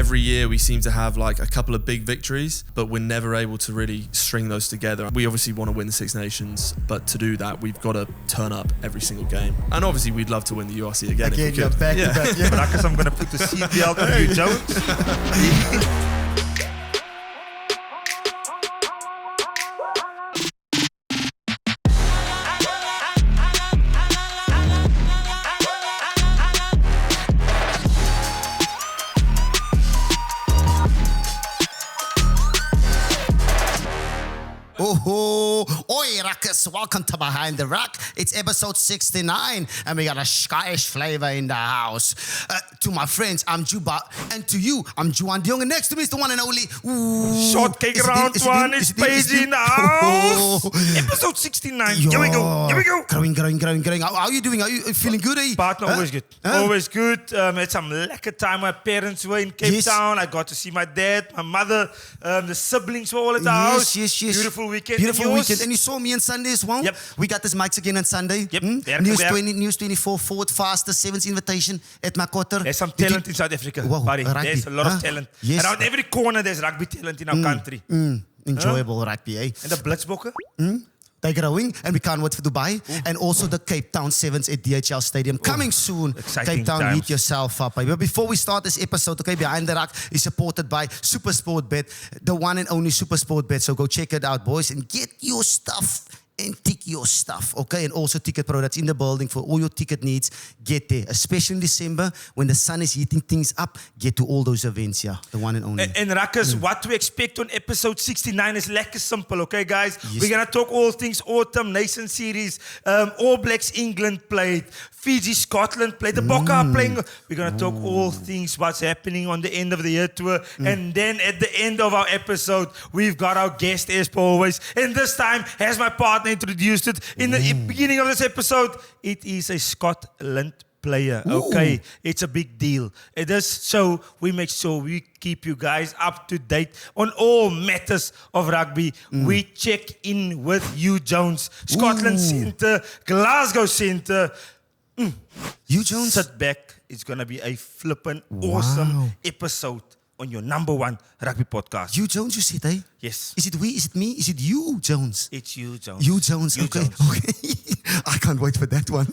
every year we seem to have like a couple of big victories, but we're never able to really string those together. We obviously want to win the Six Nations, but to do that, we've got to turn up every single game. And obviously, we'd love to win the URC again. Again, you're back to back. Yeah. But I guess I'm going to put the seatbelt on you, Jones. Oi, Ruckers, welcome to Behind the Ruck. It's episode 69, and we got a Scottish flavor in the house. To my friends, I'm Juba, and to you, I'm Juan de Jong, and next to me is the one and only... Shortcake round one is Paige in the house. Episode 69. Here we go. Growing. How are you doing? Are you feeling good? Partner, always good. Always good. Had some lekker time. My parents were in Cape Town. I got to see my dad, my mother, the siblings were all at the house. Yes. Beautiful weekend. And you saw me on Sunday as well. Yep. We got this mics again on Sunday. Yep. News 24, forward faster, 7th invitation at Makotter. There's some talent in South Africa, buddy. There's a lot of talent. Yes. Around every corner, there's rugby talent in our country. Enjoyable rugby, eh? And the Blitzbokke? They're growing, and we can't wait for Dubai. And also the Cape Town Sevens at DHL Stadium. Coming soon. Exciting Cape Town, times. Heat yourself up. But before we start this episode, okay, Behind the Ruck is supported by Super Sport Bet, the one and only Super Sport Bet. So go check it out, boys, and get your stuff. And tick your stuff, okay? And also Ticket Pro, that's in the building for all your ticket needs. Get there, especially in December when the sun is heating things up. Get to all those events, yeah, the one and only. And Ruckers, what to expect on episode 69 is lekker simple, okay, guys? Yes. We're going to talk all things Autumn Nation Series. All Blacks England played. Fiji, Scotland played. The Boks are playing. We're going to talk all things what's happening on the end of the year tour. And then at the end of our episode, we've got our guest as per always. And this time, as my partner introduced it in the beginning of this episode, it is a Scotland player. Okay, it's a big deal. It is, so we make sure we keep you guys up to date on all matters of rugby. We check in with Huw Jones, Scotland Centre, Glasgow Centre. Huw Jones, sit back. It's gonna be a flippin' awesome episode on your number one rugby podcast. Huw Jones, you said, eh? Yes. Is it we? Is it me? Is it you, Jones? It's Huw Jones. Huw Jones, okay. I can't wait for that one.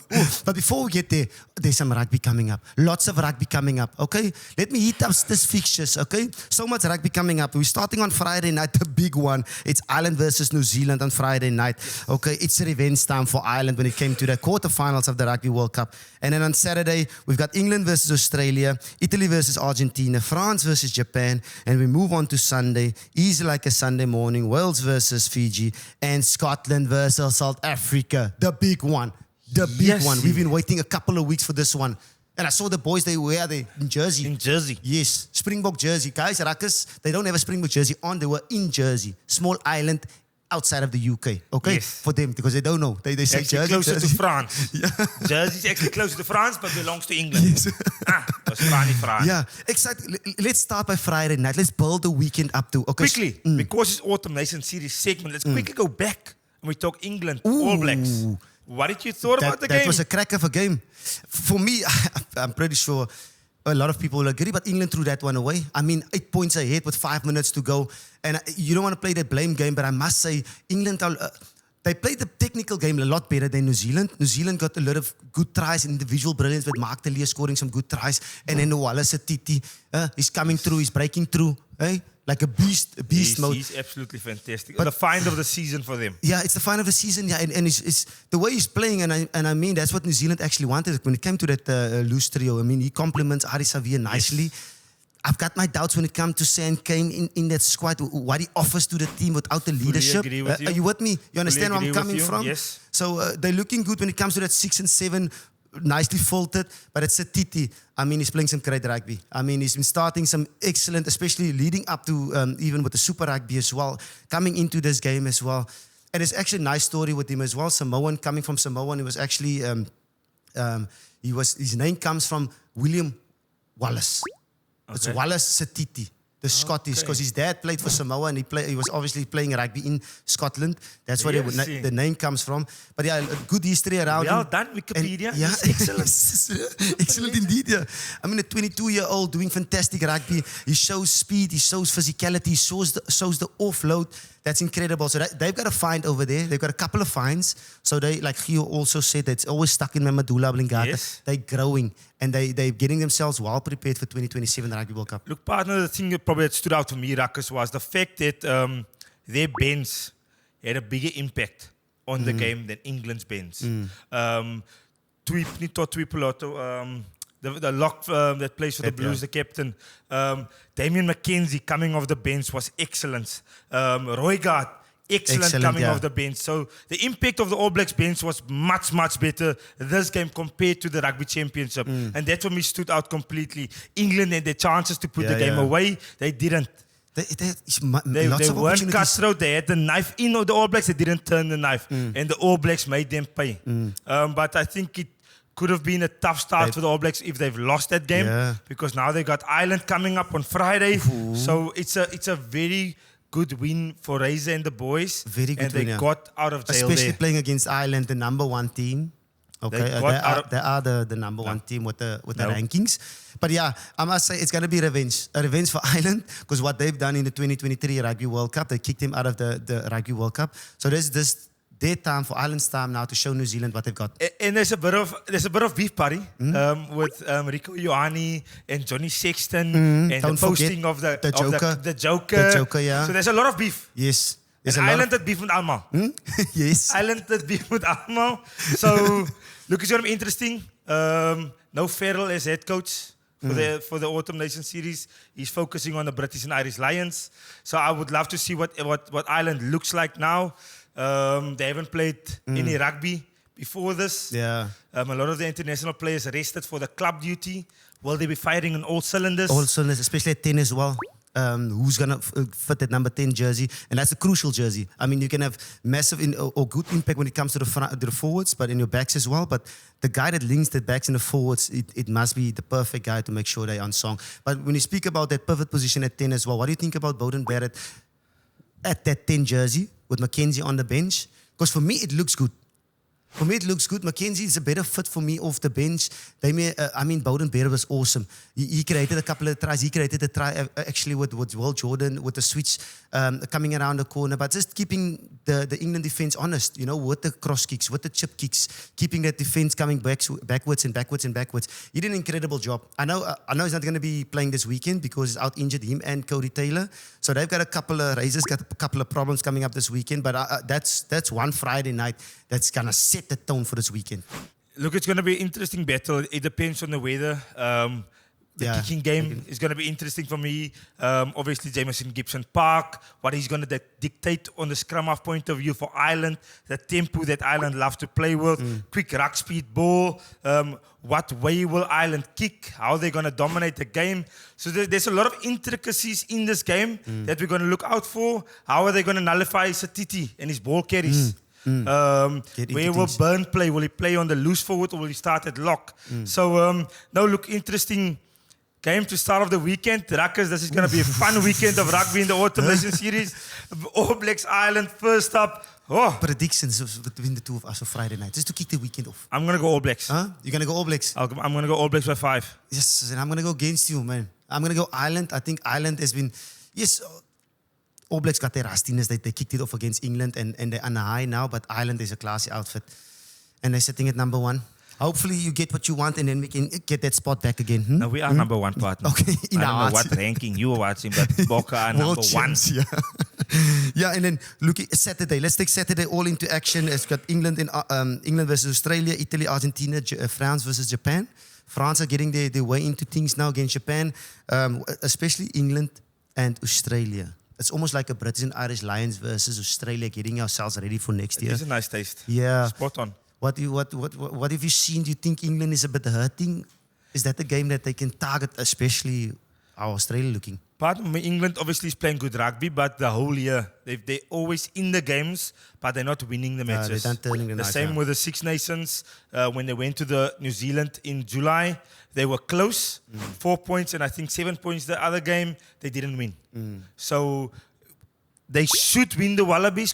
But before we get there, there's some rugby coming up. Lots of rugby coming up, okay? Let me heat up this fixtures, okay? So much rugby coming up. We're starting on Friday night, the big one. It's Ireland versus New Zealand on Friday night, okay? It's a revenge time for Ireland when it came to the quarterfinals of the Rugby World Cup. And then on Saturday, we've got England versus Australia, Italy versus Argentina, France versus Japan, and we move on to Sunday, easy like a Sunday morning, Wales versus Fiji, and Scotland versus South Africa. The big one. The big one. We've been waiting a couple of weeks for this one. And I saw the boys, they wear the in Jersey. In Jersey. Yes. Springbok jersey. Guys, Ruckers, they don't have a Springbok jersey on. They were in Jersey. Small island outside of the UK. Okay? Yes. For them, because they don't know. They say actually Jersey. Closer to France. Jersey is actually closer to France, but belongs to England. Yes. That's France. Yeah, exactly. Let's start by Friday night. Let's build the weekend up to... Okay. Quickly, because it's Autumn Nation Series segment, let's quickly go back and we talk England, All Blacks. What did you thought about the game? That was a crack of a game. For me, I'm pretty sure a lot of people will agree, but England threw that one away. I mean, 8 points ahead with 5 minutes to go. And you don't want to play that blame game, but I must say, England... they played the technical game a lot better than New Zealand. New Zealand got a lot of good tries, individual brilliance with Mark de Leeuw scoring some good tries. And then Wallace Titi, he's coming through, he's breaking through. Eh? Like a beast mode. He's absolutely fantastic. But the find of the season for them. Yeah, it's the find of the season. Yeah, and it's the way he's playing, and I mean that's what New Zealand actually wanted when it came to that loose trio. I mean, he complements Ari Savia nicely. Yes. I've got my doubts when it comes to Sam Kane in that squad, what he offers to the team without the leadership. Agree with you. Are you with me? You understand where I'm coming from? Yes. So they're looking good when it comes to that 6 and 7. Nicely folded, but it's a Titi. I mean, he's playing some great rugby. I mean, he's been starting some excellent, especially leading up to even with the Super Rugby as well, coming into this game as well. And it's actually a nice story with him as well. Samoan, coming from Samoan, he was actually, his name comes from William Wallace. Okay. It's Wallace Setiti. the Scottish, because his dad played for Samoa and he was obviously playing rugby in Scotland. That's where the name comes from. But yeah, good history around Well him. done, Wikipedia. And, yeah, Excellent. excellent indeed. Yeah. I mean, a 22-year-old doing fantastic rugby. He shows speed, he shows physicality, he shows the offload. That's incredible. So they've got a find over there. They've got a couple of finds. So they, like Huw also said, it's always stuck in my medulla oblongata. Yes. They're growing and they're getting themselves well prepared for 2027 Rugby World Cup. Look, partner, the thing that probably stood out for me, Ruckus, was the fact that their bends had a bigger impact on the game than England's bends. Tuipulotu, the lock that plays for the Blues, the captain. Damien McKenzie coming off the bench was excellent. Roygaard, excellent coming off the bench. So the impact of the All Blacks bench was much, much better this game compared to the Rugby Championship. And that for me stood out completely. England had their chances to put the game away. They didn't. They weren't cutthroat. They had the knife in of the All Blacks. They didn't turn the knife. And the All Blacks made them pay. But I think it could have been a tough start for the All Blacks if they've lost that game, because now they got Ireland coming up on Friday. So it's a very good win for Razor and the boys. Very good win. And they got out of jail especially playing against Ireland, the number one team. Okay, they are the number one team with the rankings. But yeah, I must say it's going to be revenge. A revenge for Ireland, because what they've done in the 2023 Rugby World Cup, they kicked them out of the Rugby World Cup. So there's their time, for Ireland's time now, to show New Zealand what they've got. And there's a bit of beef party with Rico Ioane and Johnny Sexton and the posting of the Joker. The Joker, yeah. So there's a lot of beef. Yes. And Ireland had beef with Alma. Yes. Ireland had beef with Alma. So look, it's going to be interesting. No Farrell as head coach for the Autumn Nation Series. He's focusing on the British and Irish Lions. So I would love to see what Ireland looks like now. They haven't played any rugby before this. Yeah. A lot of the international players rested for the club duty. Will they be firing on all cylinders? All cylinders, especially at 10 as well. Who's going to fit that number 10 jersey? And that's a crucial jersey. I mean, you can have massive or good impact when it comes to the forwards, but in your backs as well. But the guy that links the backs and the forwards, it must be the perfect guy to make sure they're on song. But when you speak about that pivot position at 10 as well, what do you think about Beauden Barrett at that 10 jersey with McKenzie on the bench? Because for me, it looks good. For me, it looks good. McKenzie is a better fit for me off the bench. Beauden Barrett was awesome. He created a couple of tries. He created a try actually with Will Jordan with the switch coming around the corner. But just keeping the England defense honest, with the cross kicks, with the chip kicks, keeping that defense coming backwards and backwards and backwards. He did an incredible job. I know he's not going to be playing this weekend because he's out injured, him and Cody Taylor. So they've got a couple of problems coming up this weekend. But that's one Friday night that's going to set the tone for this weekend. Look, it's going to be an interesting battle. It depends on the weather. The kicking game is going to be interesting for me. Obviously, Jameson Gibson Park, what he's going to dictate on the scrum half point of view for Ireland, the tempo that Ireland love to play with, quick ruck speed ball, what way will Ireland kick, how they're going to dominate the game. So there's a lot of intricacies in this game that we're going to look out for. How are they going to nullify Satiti and his ball carries? Where will Byrne play? Will he play on the loose forward or will he start at lock? So, interesting game to start off the weekend. Ruckers, this is going to be a fun weekend of rugby in the Autumn Nation Series. All Blacks Ireland first up. Predictions between the two of us on Friday night, just to kick the weekend off. I'm going to go All Blacks. Huh? You're going to go All Blacks? I'm going to go All Blacks by 5. Yes, and I'm going to go against you, man. I'm going to go Ireland. I think Ireland has been... Yes, All Blacks got their rustiness. They kicked it off against England and they're on a high now, but Ireland is a classy outfit. And they're sitting at number 1. Hopefully you get what you want and then we can get that spot back again. No, we are number 1, partner. Okay, I don't know what ranking you are watching, but Boks are number 1. Yeah, and then look at Saturday. Let's take Saturday all into action. It's got England versus Australia, Italy, Argentina, France versus Japan. France are getting their way into things now against Japan, especially England and Australia. It's almost like a British and Irish Lions versus Australia, getting ourselves ready for next year. It's a nice taste. Yeah. Spot on. What have you seen? Do you think England is a bit hurting? Is that the game that they can target, especially how Australia looking? Part of England obviously is playing good rugby, but the whole year they're always in the games, but they're not winning the matches. They're not turning the knife, same with the Six Nations. When they went to the New Zealand in July, they were close, 4 points, and I think 7 points the other game. They didn't win. So they should win the Wallabies,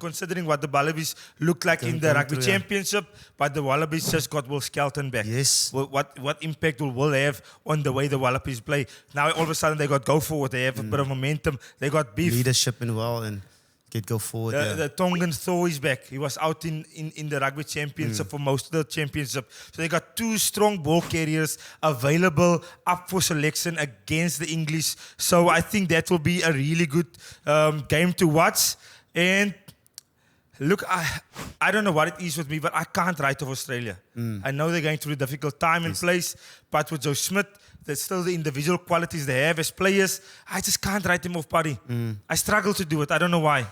considering what the Wallabies look like in the Rugby Championship. But the Wallabies just got Will Skelton back. Yes. What impact will Will have on the way the Wallabies play? Now all of a sudden they got go forward. They have a bit of momentum. They got beef. Leadership and and get go forward. The Tongan Thor is back. He was out in the Rugby Championship for most of the championship. So they got 2 strong ball carriers available up for selection against the English. So I think that will be a really good game to watch. And look, I don't know what it is with me, but I can't write off Australia. I know they're going through a difficult time and place, but with Joe Schmidt, there's still the individual qualities they have as players. I just can't write them off, buddy. I struggle to do it. I don't know why.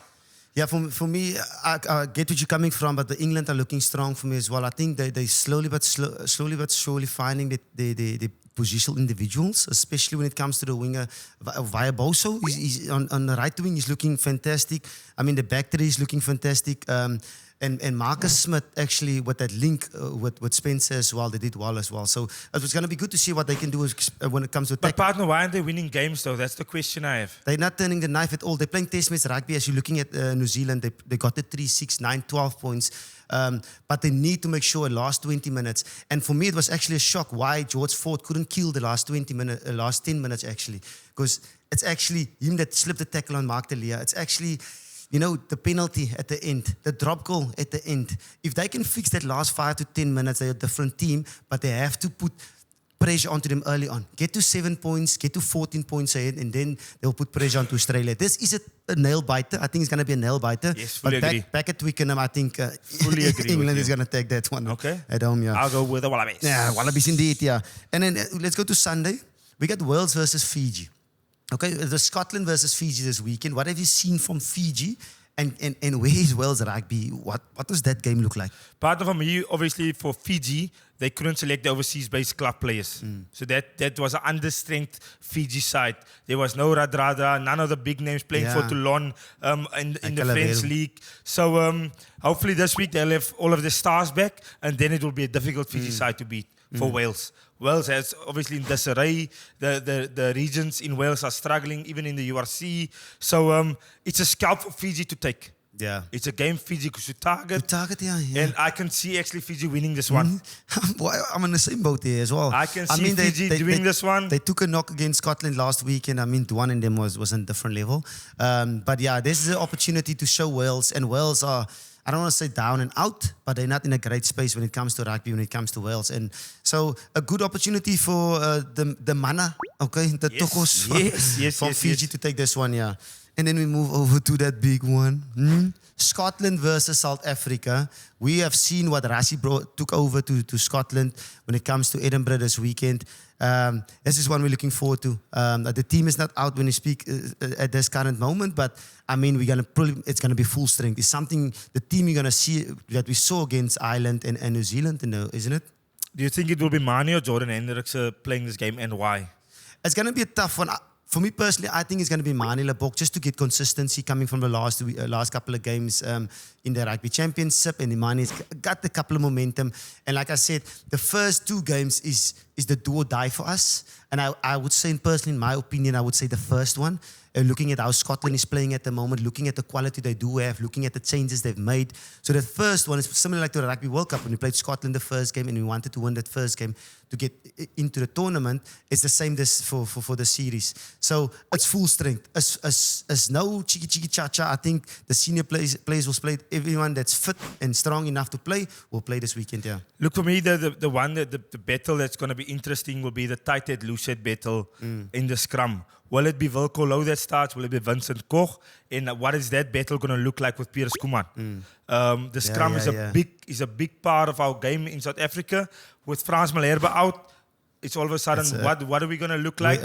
Yeah, for me, I get what you're coming from, but the England are looking strong for me as well. I think they slowly but surely finding the positional individuals, especially when it comes to the winger. Via Boso, he's on the right wing, he's looking fantastic. I mean, the back three is looking fantastic. And Marcus Smith actually with that link with Spencer as well, they did well as well. So it was going to be good to see what they can do when it comes to But partner, why aren't they winning games though? That's the question I have. They're not turning the knife at all. They're playing test match rugby. As you're looking at New Zealand, they got the 3, 6, 9, 12 points. But they need to make sure the last 20 minutes. And for me, it was actually a shock why George Ford couldn't kill the last 10 minutes actually. Because it's actually him that slipped the tackle on Mark Delia. It's actually, the penalty at the end, the drop goal at the end. If they can fix that last 5 to 10 minutes, they're a different team, but they have to put pressure onto them early on. Get to 7 points, get to 14 points ahead, and then they'll put pressure onto Australia. This is a nail biter. I think it's going to be a nail biter. Yes, fully agree. Back at Twickenham, I think fully agree England is going to take that one. Okay. At home, yeah. I'll go with the Wallabies. Yeah, Wallabies indeed, yeah. And then let's go to Sunday. We got Wales versus Fiji. Okay, the Scotland versus Fiji this weekend. What have you seen from Fiji? And where is Wales rugby? What does that game look like? Part of me, obviously, for Fiji, they couldn't select the overseas-based club players. So that was an understrength Fiji side. There was no Radradra, none of the big names playing for Toulon in the French league. So hopefully this week they'll have all of the stars back, and then it will be a difficult Fiji side to beat for Wales. Wales has obviously in disarray. The regions in Wales are struggling, even in the URC. So it's a scalp for Fiji to take. Yeah. It's a game Fiji should target. Yeah. And I can see actually Fiji winning this one. Well, I'm in the same boat here as well. I can see Fiji doing this one. They took a knock against Scotland last week, and I mean, one in them was on a different level. But yeah, this is an opportunity to show Wales, and Wales are, I don't want to say down and out, but they're not in a great space when it comes to rugby, when it comes to Wales. And so a good opportunity for the Mana, okay, the Tokos from Fiji to take this one, yeah. And then we move over to that big one. Scotland versus South Africa. We have seen what Rassie took over to Scotland when it comes to Edinburgh this weekend. This is one we're looking forward to. The team is not out when we speak at this current moment, but I mean, it's going to be full strength. It's something, the team you're going to see that we saw against Ireland and New Zealand, isn't it? Do you think it will be Mani or Jordan Hendricks playing this game, and why? It's going to be a tough one. For me personally, I think it's going to be Mani Lebok just to get consistency coming from the last couple of games in the Rugby Championship, and Mani's got a couple of momentum. And like I said, the first 2 games is the do or die for us. And I would say, personally, in my opinion, I would say the first one. Looking at how Scotland is playing at the moment, looking at the quality they do have, looking at the changes they've made. So the first one is similar like to the Rugby World Cup when we played Scotland the first game and we wanted to win that first game to get into the tournament. It's the same this for the series. So it's full strength. As no cheeky cha-cha. I think the senior players will play. Everyone that's fit and strong enough to play will play this weekend, yeah. Look, for me, the battle that's going to be interesting will be the tight head, loose head battle in the scrum. Will it be Wilco Louw that starts? Will it be Vincent Koch? And what is that battle going to look like with Piers Kuman? The scrum is a big part of our game in South Africa. With Frans Malherbe out, it's all of a sudden, what are we going to look like?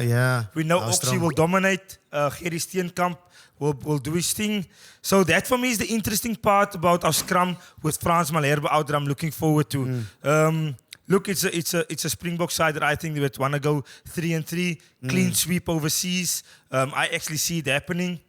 We know Oxy will dominate. Gerrie Steenkamp will do his thing. So that for me is the interesting part about our scrum with Frans Malherbe out that I'm looking forward to. Look, it's a Springbok side that I think they would want to go 3-3, clean sweep overseas. I actually see it happening.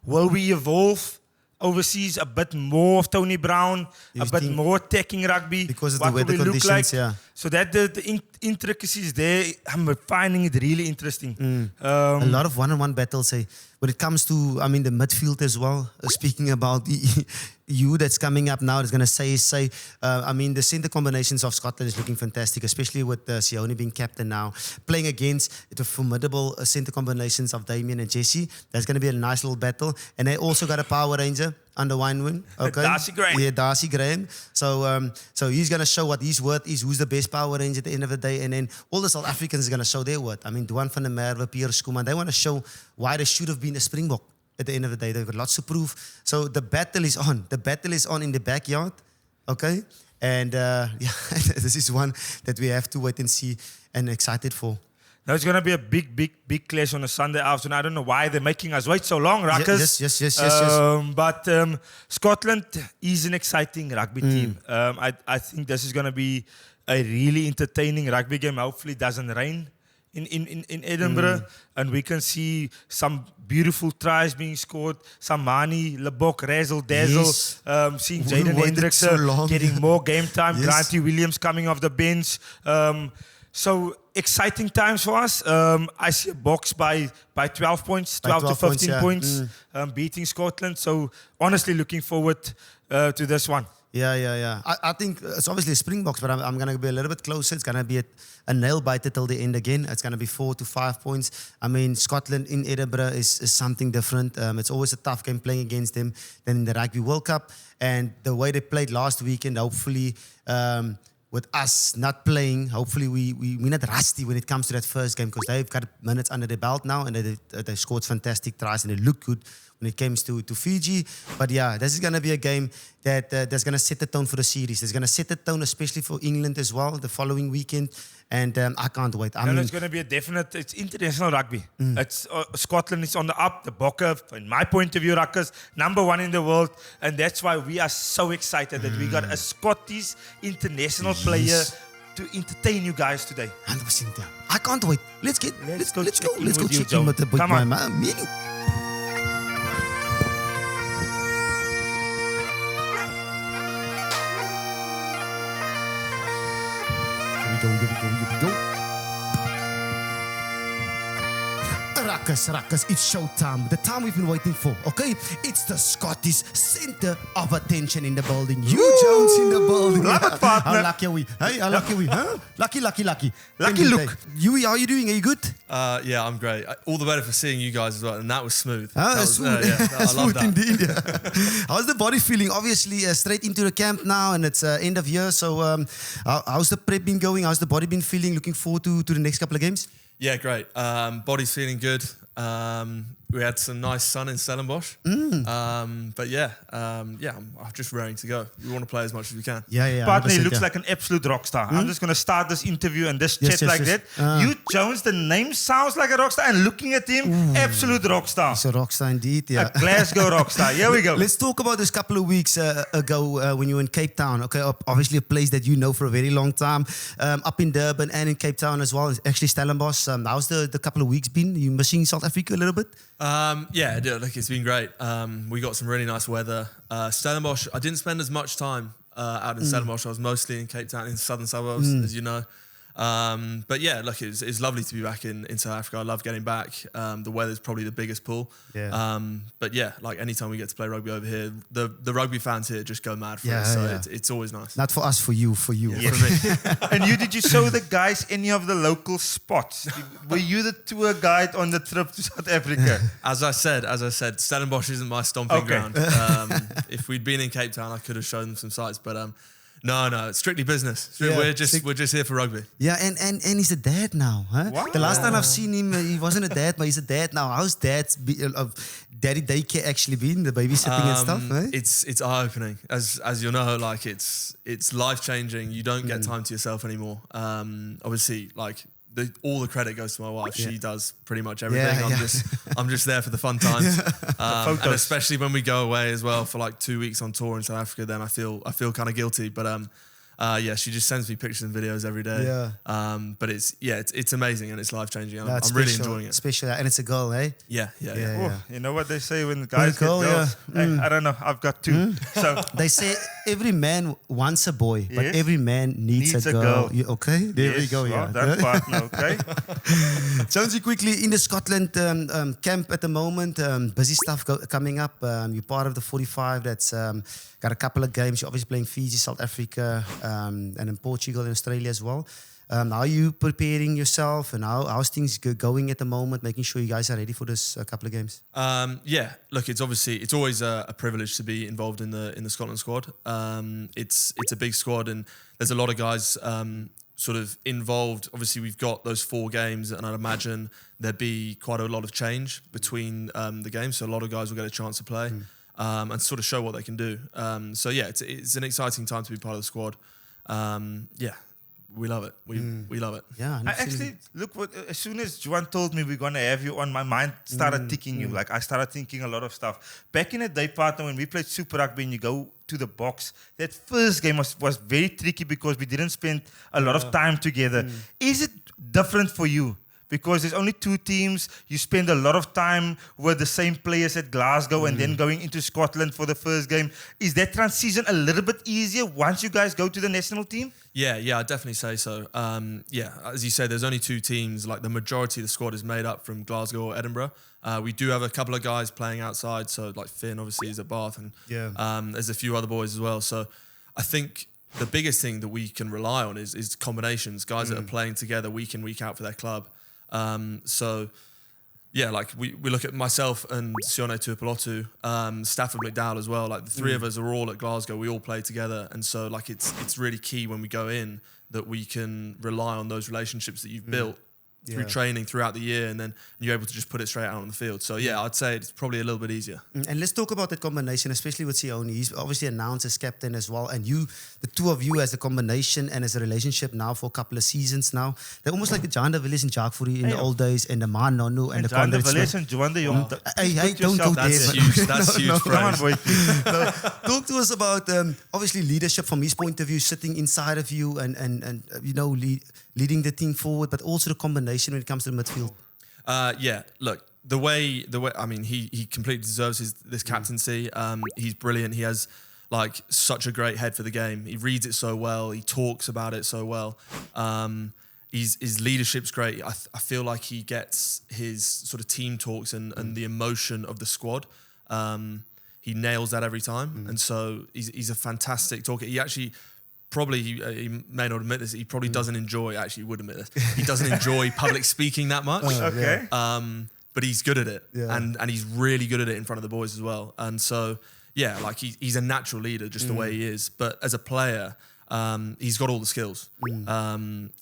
Will we evolve overseas a bit more of Tony Brown, a bit more attacking rugby? Because of what the weather will we conditions, look like? yeah. So that the intricacies there, I'm finding it really interesting. A lot of one-on-one battles. When it comes to, I mean, the midfield as well. Speaking about you that's coming up now, that's going to say. I mean, the centre combinations of Scotland is looking fantastic, especially with Sione being captain now, playing against the formidable centre combinations of Damien and Jesse. That's going to be a nice little battle. And they also got a Power Ranger under Winewind. Okay, Darcy Graham. Yeah, Darcy Graham. So he's going to show what his worth is, who's the best Power Ranger at the end of the day. And then all the South Africans are going to show their worth. I mean, Duan van der Merwe, Pierre Schoeman, they want to show why they should have been a Springbok at the end of the day. They've got lots to prove. So the battle is on. The battle is on in the backyard. Okay? And yeah, this is one that we have to wait and see and excited for. Now it's going to be a big clash on a Sunday afternoon. I don't know why they're making us wait so long, Ruckers. Yes. But Scotland is an exciting rugby team. I think this is going to be a really entertaining rugby game. Hopefully it doesn't rain in Edinburgh. And we can see some beautiful tries being scored. Some Mani, Lebok, Razzle, Dazzle. Seeing Jaden Hendrickson getting more game time. Granty Williams coming off the bench. So exciting times for us. I see a Boks by 12 points, 12 to 15 points, beating Scotland. So honestly, looking forward to this one. Yeah. I think it's obviously a Springboks, but I'm going to be a little bit closer. It's going to be a nail biter till the end again. It's going to be 4 to 5 points. I mean, Scotland in Edinburgh is something different. It's always a tough game playing against them than in the Rugby World Cup. And the way they played last weekend, hopefully, with us not playing, hopefully we're not rusty when it comes to that first game, because they've got minutes under their belt now and they scored fantastic tries and they look good when it comes to Fiji. But yeah, this is going to be a game that's going to set the tone for the series. It's going to set the tone especially for England as well the following weekend. And I can't wait. It's going to be a definite, it's international rugby. It's Scotland is on the up. The Bokke, in my point of view, Ruckers, #1 in the world. And that's why we are so excited that we got a Scottish international player to entertain you guys today. 100%. Yeah. I can't wait. Let's go. Let's go you, check in with Come on. my menu. Here we go. Ruckers, it's showtime. The time we've been waiting for, okay? It's the Scottish centre of attention in the building. Huw Jones in the building. Love it, partner. How lucky are we? Hey, how lucky are we? Huh? Lucky. Lucky Anyway, look. Huey, how are you doing? Are you good? Yeah, I'm great. All the better for seeing you guys as well. And that was smooth. Huh? That was, Smooth. I love Smooth that. indeed. Yeah. How's the body feeling? Obviously, straight into the camp now, and it's end of year. So, how's the prep been going? How's the body been feeling? Looking forward to the next couple of games? Yeah, great. Body's feeling good. We had some nice sun in Stellenbosch. But I'm just raring to go. We want to play as much as we can. Yeah. Partner, he 100%, looks yeah. like an absolute rock star. I'm just going to start this interview and this Yes, chat like yes. that. Huw Jones, the name sounds like a rock star, and looking at him, absolute rock star. He's a rock star indeed, yeah. A Glasgow rock star. Here we go. Let's talk about this couple of weeks ago when you were in Cape Town. Okay, obviously a place that you know for a very long time. Up in Durban and in Cape Town as well. Actually Stellenbosch. How's the couple of weeks been? You missing South Africa a little bit? Look, it's been great. We got some really nice weather. Stellenbosch, I didn't spend as much time out in Stellenbosch. I was mostly in Cape Town, in the southern suburbs, as you know. But yeah, look, it's lovely to be back in South Africa. I love getting back. The weather's probably the biggest pull. Yeah. But yeah, like anytime we get to play rugby over here, the rugby fans here just go mad for it. So it's always nice. Not for us, for you. Yeah, for me. And did you show the guys any of the local spots? Were you the tour guide on the trip to South Africa? As I said, Stellenbosch isn't my stomping ground. If we'd been in Cape Town, I could have shown them some sights, but no, it's strictly business. We're just here for rugby. Yeah, and he's a dad now. Huh? Wow. The last time I've seen him, he wasn't a dad, but he's a dad now. How's daddy daycare actually been? The babysitting and stuff? Eh? It's eye opening, as you'll know. Like it's life changing. You don't get time to yourself anymore. Obviously, like. All the credit goes to my wife. She does pretty much everything. I'm just there for the fun times, and especially when we go away as well for like 2 weeks on tour in South Africa. Then I feel kind of guilty. But Yeah, she just sends me pictures and videos every day. Yeah. But it's amazing and it's life changing. I'm That's really special, enjoying it. Special, and it's a girl, eh? Yeah. Oh, you know what they say when guys girl, get girls? yeah. Hey, I don't know. I've got 2. So They say every man wants a boy, but Yes. every man needs a girl. Okay, there we go. Well, Yeah. that partner, okay. Jonesy, quickly in the Scotland camp at the moment. Busy stuff coming up. You're part of the 45 that's got a couple of games. You're obviously playing Fiji, South Africa, and in Portugal and Australia as well. How are you preparing yourself, and how's things going at the moment? Making sure you guys are ready for this couple of games. Yeah, look, it's always a privilege to be involved in the Scotland squad. It's a big squad, and there's a lot of guys sort of involved. Obviously, we've got those 4 games, and I'd imagine there'd be quite a lot of change between the games. So a lot of guys will get a chance to play and sort of show what they can do. So yeah, it's an exciting time to be part of the squad. Yeah. We love it. We love it. Yeah, I actually, look, as soon as Juan told me we're going to have you on, my mind started ticking you. Like, I started thinking a lot of stuff. Back in the day, partner, when we played Super Rugby and you go to the Boks, that first game was very tricky because we didn't spend a lot of time together. Is it different for you? Because there's only 2 teams. You spend a lot of time with the same players at Glasgow and then going into Scotland for the first game. Is that transition a little bit easier once you guys go to the national team? Yeah, I'd definitely say so. Yeah, as you say, there's only 2 teams. Like the majority of the squad is made up from Glasgow or Edinburgh. We do have a couple of guys playing outside. So like Finn obviously is at Bath, and there's a few other boys as well. So I think the biggest thing that we can rely on is combinations, guys that are playing together week in, week out for their club. So yeah, like we look at myself and Sione Tuipulotu, Stafford McDowell as well. Like the 3 of us are all at Glasgow. We all play together, and so like it's really key when we go in that we can rely on those relationships that you've built through training throughout the year, and then you're able to just put it straight out on the field. So yeah, I'd say it's probably a little bit easier. And let's talk about that combination, especially with Sione. He's obviously announced as captain as well, and you, the 2 of you as a combination and as a relationship now for a couple of seasons now. They're almost like the Janda Villiers and Jacques Fourie in the old days, and the Man Nonu and the John de Conrad Villiers Smith. and Juan de Jong. Hey, don't go there. That's huge. That's huge. Come on, boy. Talk to us about obviously leadership from his point of view, sitting inside of you and you know leading the team forward, but also the combination when it comes to the midfield. Yeah, look, the way I mean, he completely deserves this captaincy. He's brilliant. He has like such a great head for the game. He reads it so well. He talks about it so well. His leadership's great. I feel like he gets his sort of team talks and the emotion of the squad. He nails that every time, and so he's a fantastic talker. He actually. Probably, he may not admit this, he probably doesn't enjoy, actually he would admit this, he doesn't enjoy public speaking that much. Okay. But he's good at it, Yeah. and he's really good at it in front of the boys as well. And so, yeah, like he's a natural leader just the way he is. But as a player, he's got all the skills.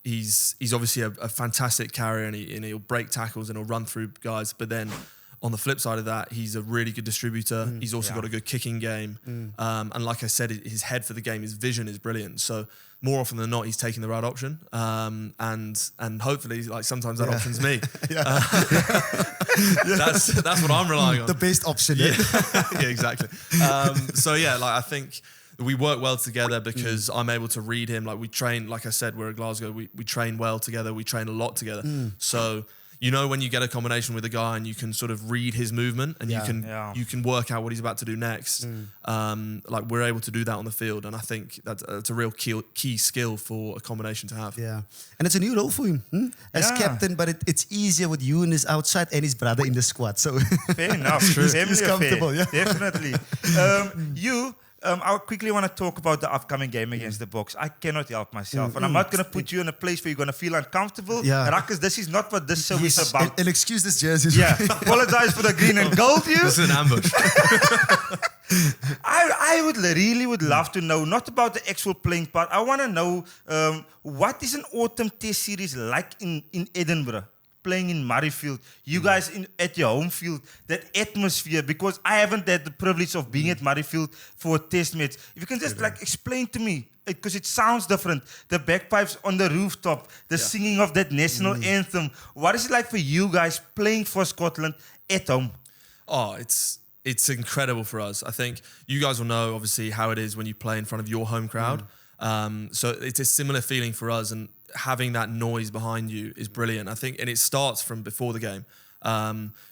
He's obviously a fantastic carrier, and he'll break tackles and he'll run through guys. But then on the flip side of that, he's a really good distributor. He's also got a good kicking game. And like I said, his head for the game, his vision is brilliant. So more often than not, he's taking the right option. And hopefully, like sometimes that option's me. That's what I'm relying on. The best option. Yeah, yeah, exactly. So yeah, like I think we work well together because I'm able to read him. Like we train, like I said, we're at Glasgow. We train well together. We train a lot together. So you know when you get a combination with a guy and you can sort of read his movement and you can work out what he's about to do next. Like we're able to do that on the field, and I think that's a real key skill for a combination to have. Yeah, and it's a new role for him as captain, but it's easier with you and his outside and his brother in the squad. So Fair enough. He's comfortable. Yeah. Definitely. I quickly want to talk about the upcoming game against the Boks. I cannot help myself. And I'm not going to put you in a place where you're going to feel uncomfortable. Yeah. Ruckus, this is not what this show is about. And excuse this jersey. Yeah. Apologize for the green and gold view. This is an ambush. I would love to know, not about the actual playing part. I want to know what is an autumn test series like in Edinburgh? Playing in Murrayfield, you guys at your home field, that atmosphere, because I haven't had the privilege of being at Murrayfield for a test match. If you can just explain to me, because it sounds different, the bagpipes on the rooftop, the singing of that national anthem. What is it like for you guys playing for Scotland at home? Oh, it's incredible for us. I think you guys will know obviously how it is when you play in front of your home crowd. So it's a similar feeling for us, and having that noise behind you is brilliant. I think, and it starts from before the game.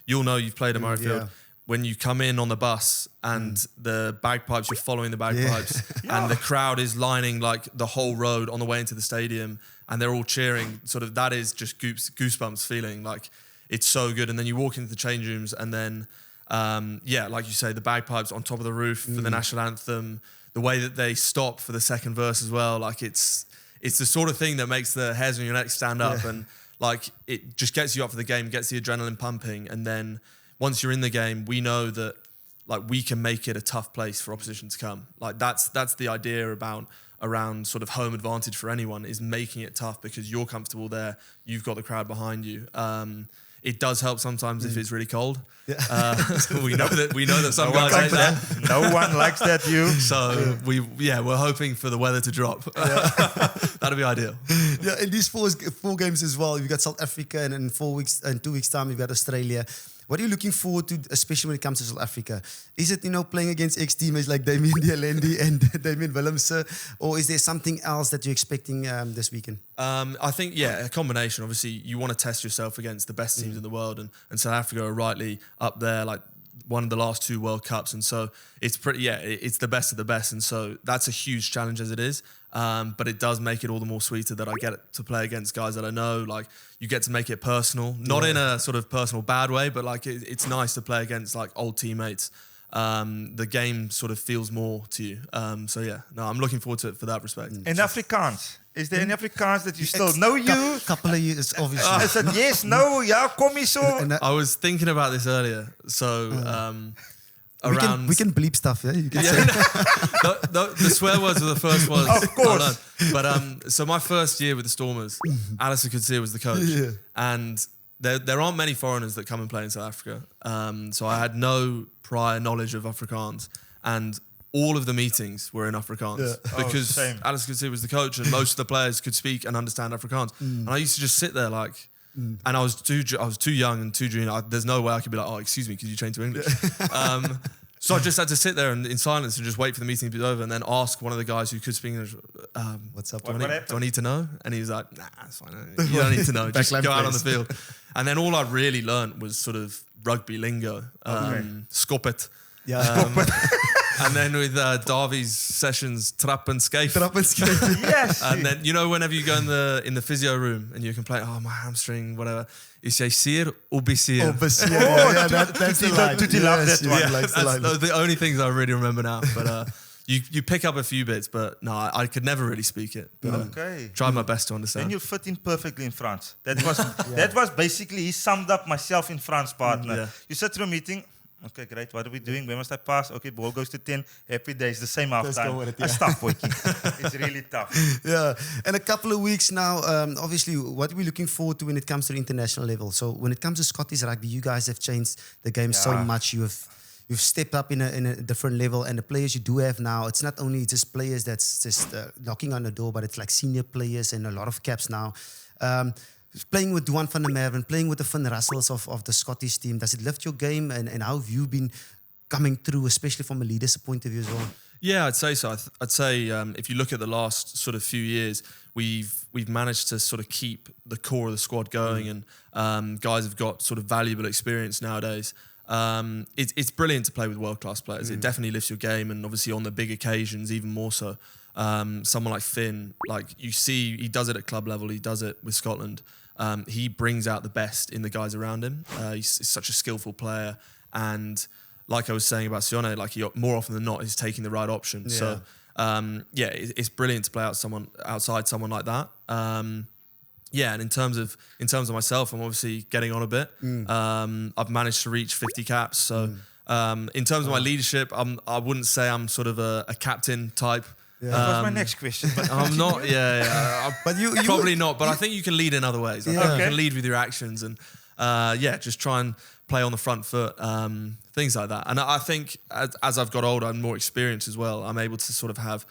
You'll know, you've played at Murrayfield. When you come in on the bus and the bagpipes, you're following the bagpipes, and the crowd is lining like the whole road on the way into the stadium, and they're all cheering. Sort of, that is just goosebumps feeling. Like, it's so good. And then you walk into the change rooms, and then like you say, the bagpipes on top of the roof for the national anthem, the way that they stop for the second verse as well. Like, it's the sort of thing that makes the hairs on your neck stand up, and like, it just gets you up for the game, gets the adrenaline pumping, and then once you're in the game, we know that like we can make it a tough place for opposition to come. Like, that's the idea around sort of home advantage for anyone, is making it tough because you're comfortable there, you've got the crowd behind you. It does help sometimes if it's really cold. We know that some guys hate that. No one likes that, Huw. So we're hoping for the weather to drop. That'd be ideal. Yeah, in these four games as well, you've got South Africa, and in 2 weeks time, you've got Australia. What are you looking forward to, especially when it comes to South Africa? Is it, playing against ex-teammates like Damien Dialendi and Damien Willemse, or is there something else that you're expecting this weekend? I think, a combination. Obviously, you want to test yourself against the best teams in the world, and South Africa are rightly up there, like one of the last 2 World Cups, and so it's it's the best of the best, and so that's a huge challenge as it is. But it does make it all the more sweeter that I get to play against guys that I know. Like, you get to make it personal, not in a sort of personal bad way, but like it's nice to play against like old teammates. The game sort of feels more to you. I'm looking forward to it for that respect. In Afrikaans, is there any Afrikaans that you still know? You couple of years, obviously. I said yes, no, yeah, kom hier so. I was thinking about this earlier, so. We can bleep stuff, yeah? You can say. The swear words were the first ones. Of course. But so my first year with the Stormers, Alistair Coetzee was the coach. Yeah. And there aren't many foreigners that come and play in South Africa. So I had no prior knowledge of Afrikaans. And all of the meetings were in Afrikaans. Because Alistair Coetzee was the coach, and most of the players could speak and understand Afrikaans. And I used to just sit there like... And I was too young and too junior. There's no way I could be like, oh, excuse me, could you change to English? So I just had to sit there in silence and just wait for the meeting to be over, and then ask one of the guys who could speak English, what's up? Do I need to know? And he was like, nah, it's fine. You don't need to know. Just go out on the field. And then all I really learned was sort of rugby lingo. Skopet. And then with Darby's sessions, trap and skate. Yes. And then, whenever you go in the physio room and you complain, oh, my hamstring, whatever, you say, seer or be seer. That's the line. That's the only things I really remember now. But you pick up a few bits, but no, I could never really speak it. But, tried my best to understand. And you fit in perfectly in France. That was basically, he summed up myself in France, partner. You sit through a meeting... Okay, great. What are we doing? When must I pass? Okay, ball goes to 10. Happy days. The same half time. It's tough working. It's really tough. Yeah. And a couple of weeks now, obviously, what are we looking forward to when it comes to the international level? So when it comes to Scottish rugby, you guys have changed the game so much. You've stepped up in a different level, and the players you do have now, it's not only just players that's just knocking on the door, but it's like senior players and a lot of caps now. Playing with Duan van der Merwe, playing with the Van Russells of the Scottish team, does it lift your game, and how have you been coming through, especially from a leader's point of view as well? Yeah, I'd say so. I'd say if you look at the last sort of few years, we've managed to sort of keep the core of the squad going, and guys have got sort of valuable experience nowadays. It's brilliant to play with world-class players. It definitely lifts your game, and obviously on the big occasions, even more so. Someone like Finn, like you see, he does it at club level, he does it with Scotland. He brings out the best in the guys around him. He's such a skillful player, and like I was saying about Sione, like he more often than not is taking the right option. Yeah. So it's brilliant to play outside someone like that. And in terms of myself, I'm obviously getting on a bit. I've managed to reach 50 caps. So in terms of my leadership, I wouldn't say I'm sort of a captain type. Yeah. That was my next question. But I'm not. But you probably not. But I think you can lead in other ways. I think you can lead with your actions, and just try and play on the front foot, things like that. And I think as I've got older and more experienced as well, I'm able to sort of have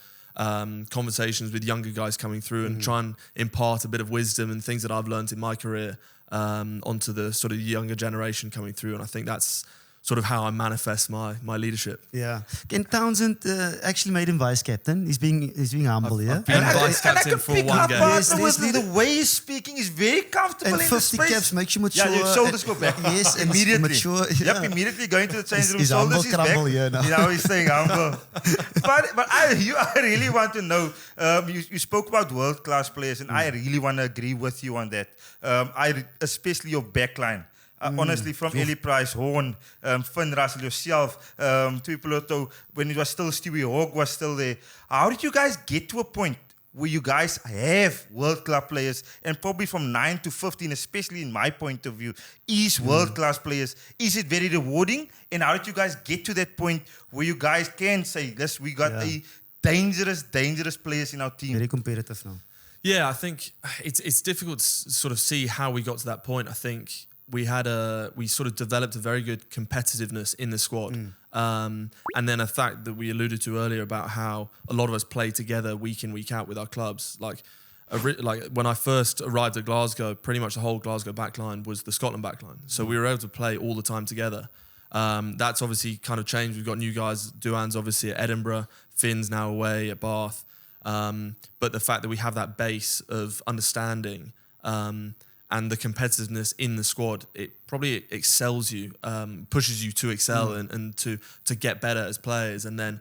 conversations with younger guys coming through and try and impart a bit of wisdom and things that I've learned in my career onto the sort of younger generation coming through. And I think that's sort of how I manifest my leadership. Yeah. Ken Townsend actually made him vice captain. He's being humble, yeah. I've been vice captain for one game. Yes, The way he's speaking is very comfortable And in the 50 space. caps makes you mature. Yeah, your shoulders go back. Yes, and immediately. mature. Yep, immediately going to the change room. He's Shoulders humble is back. crumble here now. You know, he's saying humble. but I really want to know. You spoke about world class players, and I really want to agree with you on that. Especially your backline. Honestly, from Ellie Price, Horn, Finn Russell, yourself, Tuipulotu, when it was still Stewie Hawke was still there. How did you guys get to a point where you guys have world-class players, and probably from 9 to 15, especially in my point of view, is world-class players? Is it very rewarding? And how did you guys get to that point where you guys can say, "Yes, we got a dangerous players in our team"? Very competitive now. Yeah, I think it's difficult to sort of see how we got to that point. I think we sort of developed a very good competitiveness in the squad. And then a fact that we alluded to earlier about how a lot of us play together week in, week out with our clubs. Like when I first arrived at Glasgow, pretty much the whole Glasgow backline was the Scotland backline. So we were able to play all the time together. That's obviously kind of changed. We've got new guys. Duan's obviously at Edinburgh. Finn's now away at Bath. But the fact that we have that base of understanding and the competitiveness in the squad, it probably excels you, pushes you to excel and to get better as players. And then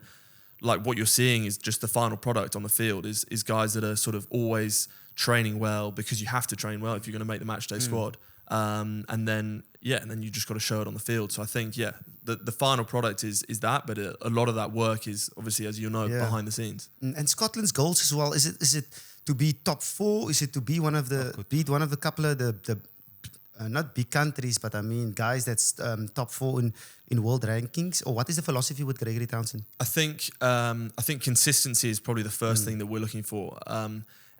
like what you're seeing is just the final product on the field is guys that are sort of always training well, because you have to train well if you're going to make the matchday squad. And then you just got to show it on the field. So I think, the final product is that, but a lot of that work is obviously, as you know, behind the scenes. And Scotland's goals as well, is it to be top 4? Is it to be one of the couple of the not big countries, but I mean guys that's top 4 in world rankings? Or what is the philosophy with Gregory Townsend? I think consistency is probably the first thing that we're looking for.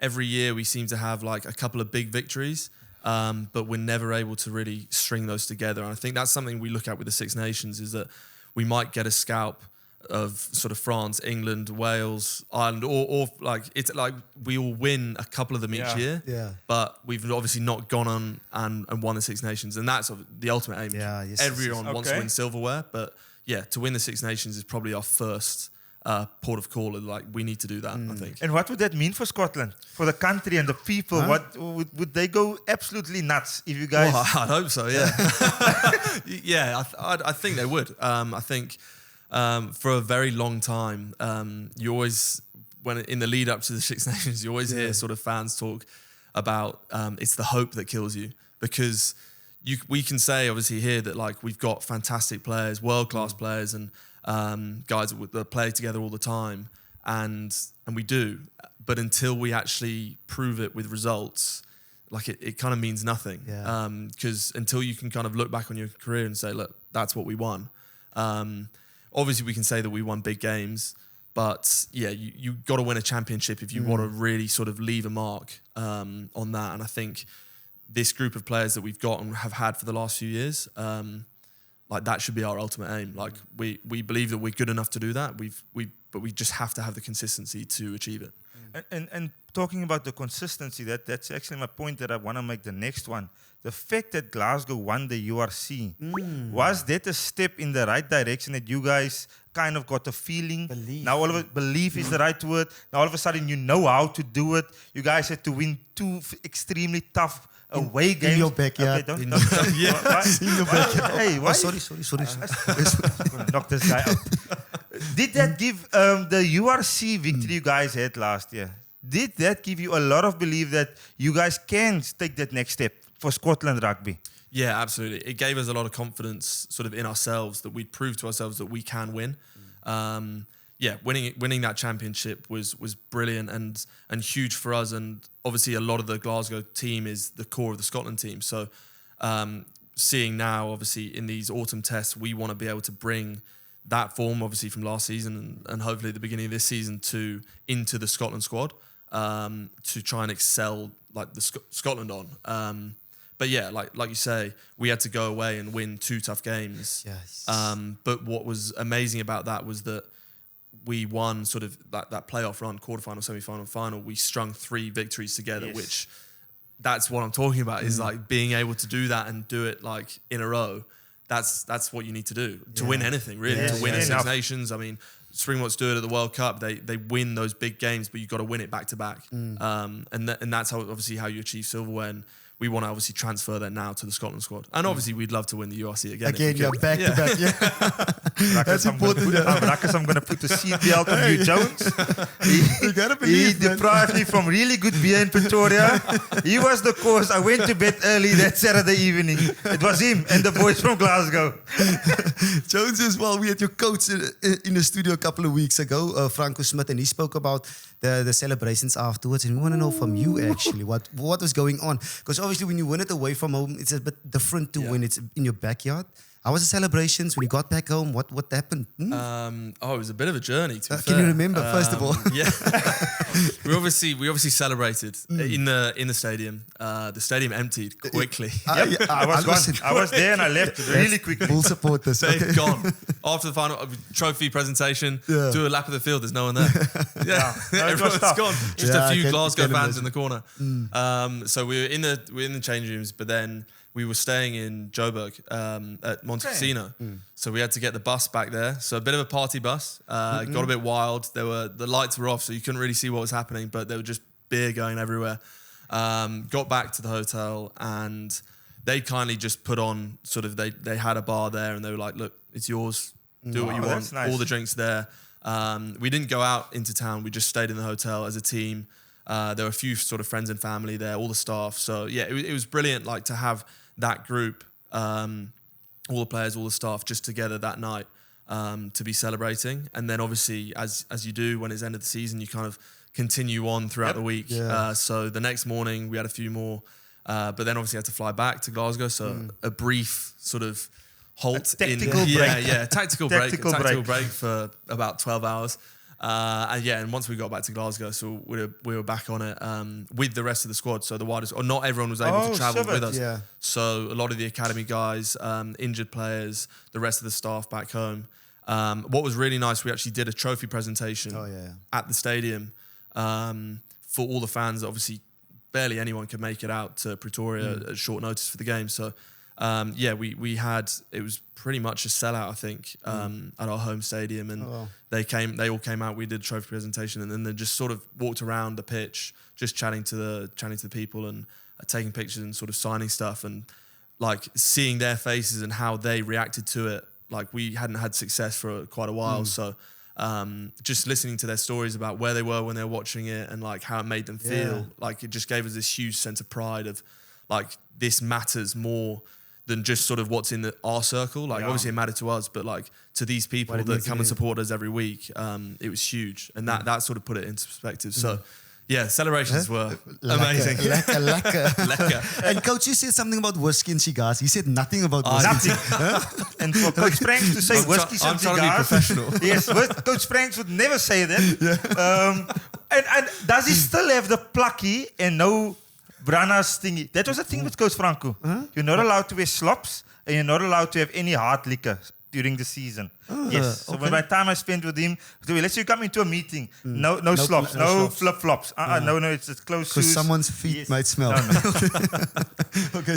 Every year we seem to have like a couple of big victories, but we're never able to really string those together. And I think that's something we look at with the Six Nations, is that we might get a scalp of sort of France, England, Wales, Ireland, or like it's like we all win a couple of them each year. Yeah. But we've obviously not gone on and won the Six Nations, and that's the ultimate aim. Yeah, yes, Everyone wants to win silverware, but to win the Six Nations is probably our first port of call. Like we need to do that, I think. And what would that mean for Scotland, for the country and the people? Huh? What would they go absolutely nuts if you guys? Well, I'd hope so. Yeah, I think they would. I think. For a very long time, you always, when in the lead up to the Six Nations, you always hear sort of fans talk about it's the hope that kills you, because we can say obviously here that like we've got fantastic players, world class players, and guys that play together all the time, and we do, but until we actually prove it with results, like it kind of means nothing. Because until you can kind of look back on your career and say, look, that's what we won. Obviously, we can say that we won big games, but you got to win a championship if you want to really sort of leave a mark on that. And I think this group of players that we've got and have had for the last few years, like that should be our ultimate aim. Like we believe that we're good enough to do that. But we just have to have the consistency to achieve it. And talking about the consistency, that's actually my point that I want to make the next one. The fact that Glasgow won the URC, was that a step in the right direction, that you guys kind of got a feeling? Now all of it, belief is the right word. Now all of a sudden you know how to do it. You guys had to win 2 extremely tough away games. In your backyard. Okay, In your backyard. Hey, why? Sorry. Knock this guy out. Did that give the URC victory you guys had last year? Did that give you a lot of belief that you guys can take that next step for Scotland rugby? Yeah, absolutely. It gave us a lot of confidence sort of in ourselves, that we'd prove to ourselves that we can win. Winning that championship was brilliant and huge for us. And obviously a lot of the Glasgow team is the core of the Scotland team. So seeing now, obviously in these autumn tests, we want to be able to bring that form, obviously from last season and hopefully the beginning of this season, into the Scotland squad, to try and excel like the Scotland on. But yeah, like you say, we had to go away and win 2 tough games. Yes. But what was amazing about that was that we won sort of that playoff run, quarterfinal, semi-final, final. We strung 3 victories together, which that's what I'm talking about, is like being able to do that and do it like in a row. that's what you need to do to win anything, really. To win Six Nations. I mean, Springboks do it at the World Cup. They win those big games, but you've got to win it back to back. And that's how you achieve silverware. And we want to obviously transfer that now to the Scotland squad. And obviously we'd love to win the URC again. Again, back to back. Yeah. That's important. I'm going to put the seatbelt on Huw Jones. You gotta believe he deprived me from really good beer in Pretoria. He was the cause. I went to bed early that Saturday evening. It was him and the boys from Glasgow. Jones as well. We had your coach in the studio a couple of weeks ago, Franco Smith, and he spoke about the celebrations afterwards. And we want to know from you actually what was going on, because obviously when you win it away from home, it's a bit different to when it's in your backyard. How was the celebrations when you got back home? What happened? It was a bit of a journey. To be can fair. you remember first of all? Yeah, we obviously celebrated in the stadium. The stadium emptied quickly. I was gone. I was there and I left really quickly. Full supporters. They've gone after the final trophy presentation. Do a lap of the field. There's no one there. Everyone's gone. Just a few Glasgow fans in the corner. So we were in the change rooms, but then we were staying in Joburg at Monte Cassino. So we had to get the bus back there. So a bit of a party bus. Got a bit wild. The lights were off, so you couldn't really see what was happening, but there was just beer going everywhere. Got back to the hotel, and they kindly just put on they had a bar there, and they were like, look, it's yours. Do what you want. Nice. All the drinks there. We didn't go out into town. We just stayed in the hotel as a team. There were a few sort of friends and family there, all the staff. So yeah, it was brilliant, like to have that group, all the players, all the staff, just together that night to be celebrating. And then obviously, as you do when it's end of the season, you kind of continue on throughout the week. Yeah. So the next morning we had a few more, but then obviously had to fly back to Glasgow. So a brief sort of halt, tactical break. Tactical break for about 12 hours. And once we got back to Glasgow, so we were back on it with the rest of the squad. So the widest, or not everyone was able to travel with us. Yeah. So a lot of the academy guys, injured players, the rest of the staff back home. What was really nice, we actually did a trophy presentation at the stadium for all the fans. Obviously, barely anyone could make it out to Pretoria at short notice for the game. So we had, it was pretty much a sellout, I think, at our home stadium, and they all came out. We did a trophy presentation, and then they just sort of walked around the pitch, just chatting to the people and taking pictures and sort of signing stuff, and like seeing their faces and how they reacted to it. Like we hadn't had success for quite a while, so just listening to their stories about where they were when they were watching it and like how it made them feel, like it just gave us this huge sense of pride of like this matters more than just sort of what's in our circle. Like obviously it mattered to us, but like to these people that come and support us every week, it was huge, and that sort of put it into perspective. So yeah, celebrations were amazing. Lekker. And coach, you said something about whiskey and cigars. You said nothing about whiskey. Nothing. And for Coach Franks to say whiskey and cigars, I'm trying to be professional. Yes, Coach Franks would never say that. And does he still have the plucky and no Branna's thingy? That was a thing with Coach Franco. You're not allowed to wear slops, and you're not allowed to have any hard liquor during the season. Yes. So by the time I spent with him, let's say you come into a meeting, no slops, no flip-flops. No, it's closed shoes. Because someone's feet might smell. Okay.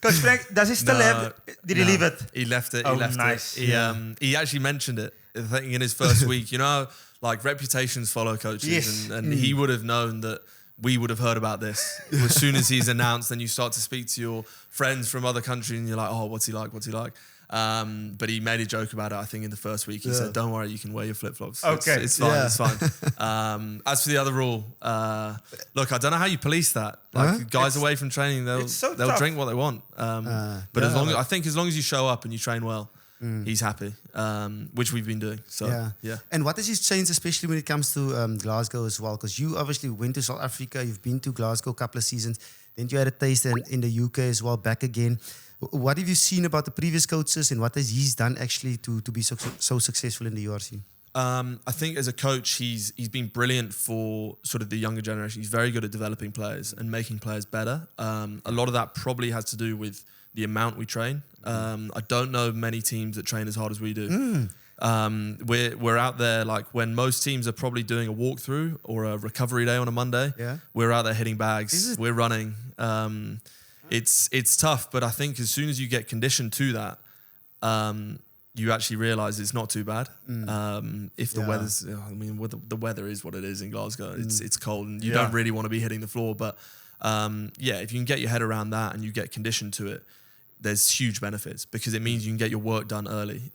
Coach Frank, does he still have? Did he leave it? He left it. Oh, he left nice. it. He actually mentioned it, I think, in his first week. You know, like reputations follow coaches, Yes. and he would have known that we would have heard about this as soon as he's announced. Then you start to speak to your friends from other countries, and you're like, oh, what's he like? What's he like? But he made a joke about it, I think, in the first week. He said, don't worry, you can wear your flip-flops. Okay. It's fine, it's fine. As for the other rule, look, I don't know how you police that. Like, guys away from training, they'll drink what they want. But I think as long as you show up and you train well, he's happy, which we've been doing. So, yeah. And what has his changed, especially when it comes to Glasgow as well? Because you obviously went to South Africa, you've been to Glasgow a couple of seasons, then you had a taste in the UK as well, back again. What have you seen about the previous coaches, and what has he done actually to be so successful in the URC? I think as a coach, he's been brilliant for sort of the younger generation. He's very good at developing players and making players better. A lot of that probably has to do with the amount we train. I don't know many teams that train as hard as we do. We're out there, like when most teams are probably doing a walkthrough or a recovery day on a Monday. We're out there hitting bags. We're running. It's tough, but I think as soon as you get conditioned to that, you actually realise it's not too bad. If the Yeah. weather's, the weather is what it is in Glasgow. It's cold, and you don't really want to be hitting the floor. But if you can get your head around that and you get conditioned to it, there's huge benefits because it means you can get your work done early.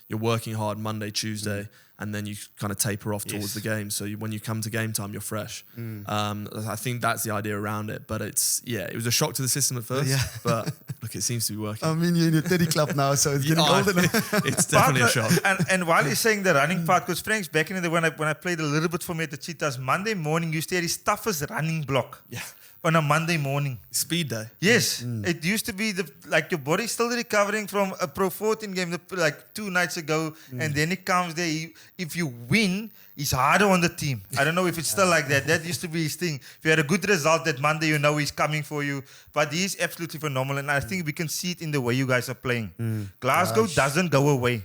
You're working hard Monday, Tuesday, and then you kind of taper off towards the game. So when you come to game time, you're fresh. I think that's the idea around it. But it was a shock to the system at first. Yeah. But look, it seems to be working. I mean, you're in your 30 club now, so it's getting older now. It's definitely a shock. And while you're saying the running part, because Frank's back in the day when I played a little bit for me at the Cheetahs, Monday morning used to have his toughest running block. Yeah. On a Monday morning. Speed day. Yes. It used to be your body's still recovering from a Pro 14 game like 2 nights ago. And then it comes there. If you win, he's harder on the team. I don't know if it's still like that. That used to be his thing. If you had a good result that Monday, you know he's coming for you. But he is absolutely phenomenal. And I think we can see it in the way you guys are playing. Glasgow doesn't go away.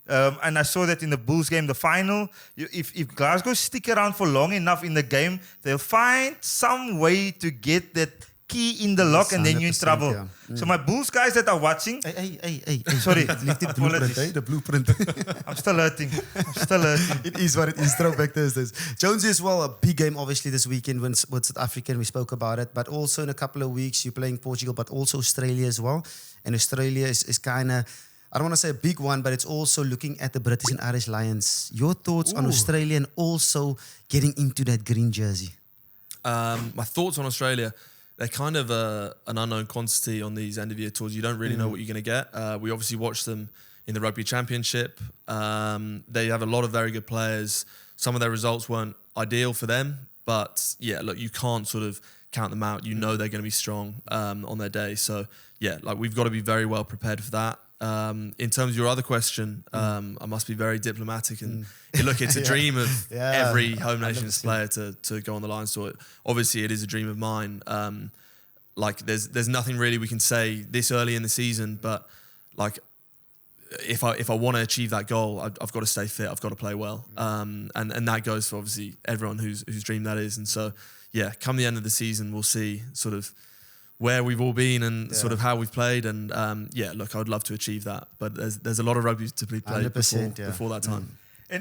And I saw that in the Bulls game, the final. If Glasgow stick around for long enough in the game, they'll find some way to get that key in the lock, and then you're in trouble. Yeah. So my Bulls guys that are watching, Hey. sorry, Leave the blueprint, apologies. the blueprint. I'm still hurting. It is what it is. Throwback Thursdays. Jonesy as well, a big game obviously this weekend with South Africa, and we spoke about it. But also in a couple of weeks, you're playing Portugal, but also Australia as well. And Australia is kind of, I don't want to say a big one, but it's also looking at the British and Irish Lions. Your thoughts on Australia and also getting into that green jersey? My thoughts on Australia, they're kind of an unknown quantity on these end of year tours. You don't really know what you're going to get. We obviously watched them in the Rugby Championship. They have a lot of very good players. Some of their results weren't ideal for them, but look, you can't sort of count them out. You know they're going to be strong on their day. So we've got to be very well prepared for that. In terms of your other question, I must be very diplomatic and look, it's a dream of every home nations player to go on the Lions tour. Obviously, it is a dream of mine. There's nothing really we can say this early in the season, but if I want to achieve that goal, I've got to stay fit. I've got to play well, and that goes for obviously everyone whose dream that is. And so, come the end of the season, we'll see sort of where we've all been and sort of how we've played. And look, I would love to achieve that, but there's a lot of rugby to be played before that time.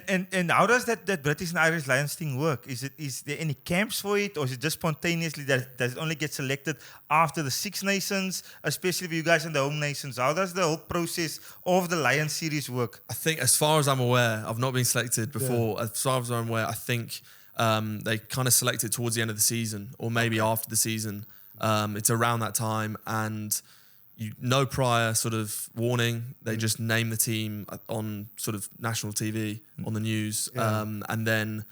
And how does that British and Irish Lions thing work? Is there any camps for it, or is it just spontaneously that it only gets selected after the Six Nations, especially for you guys in the home nations? How does the whole process of the Lions series work? I think, as far as I'm aware, I've not been selected before. As far as I'm aware, I think they kind of select it towards the end of the season, or maybe after the season. It's around that time, and no prior sort of warning. They just name the team on sort of national TV, on the news. And then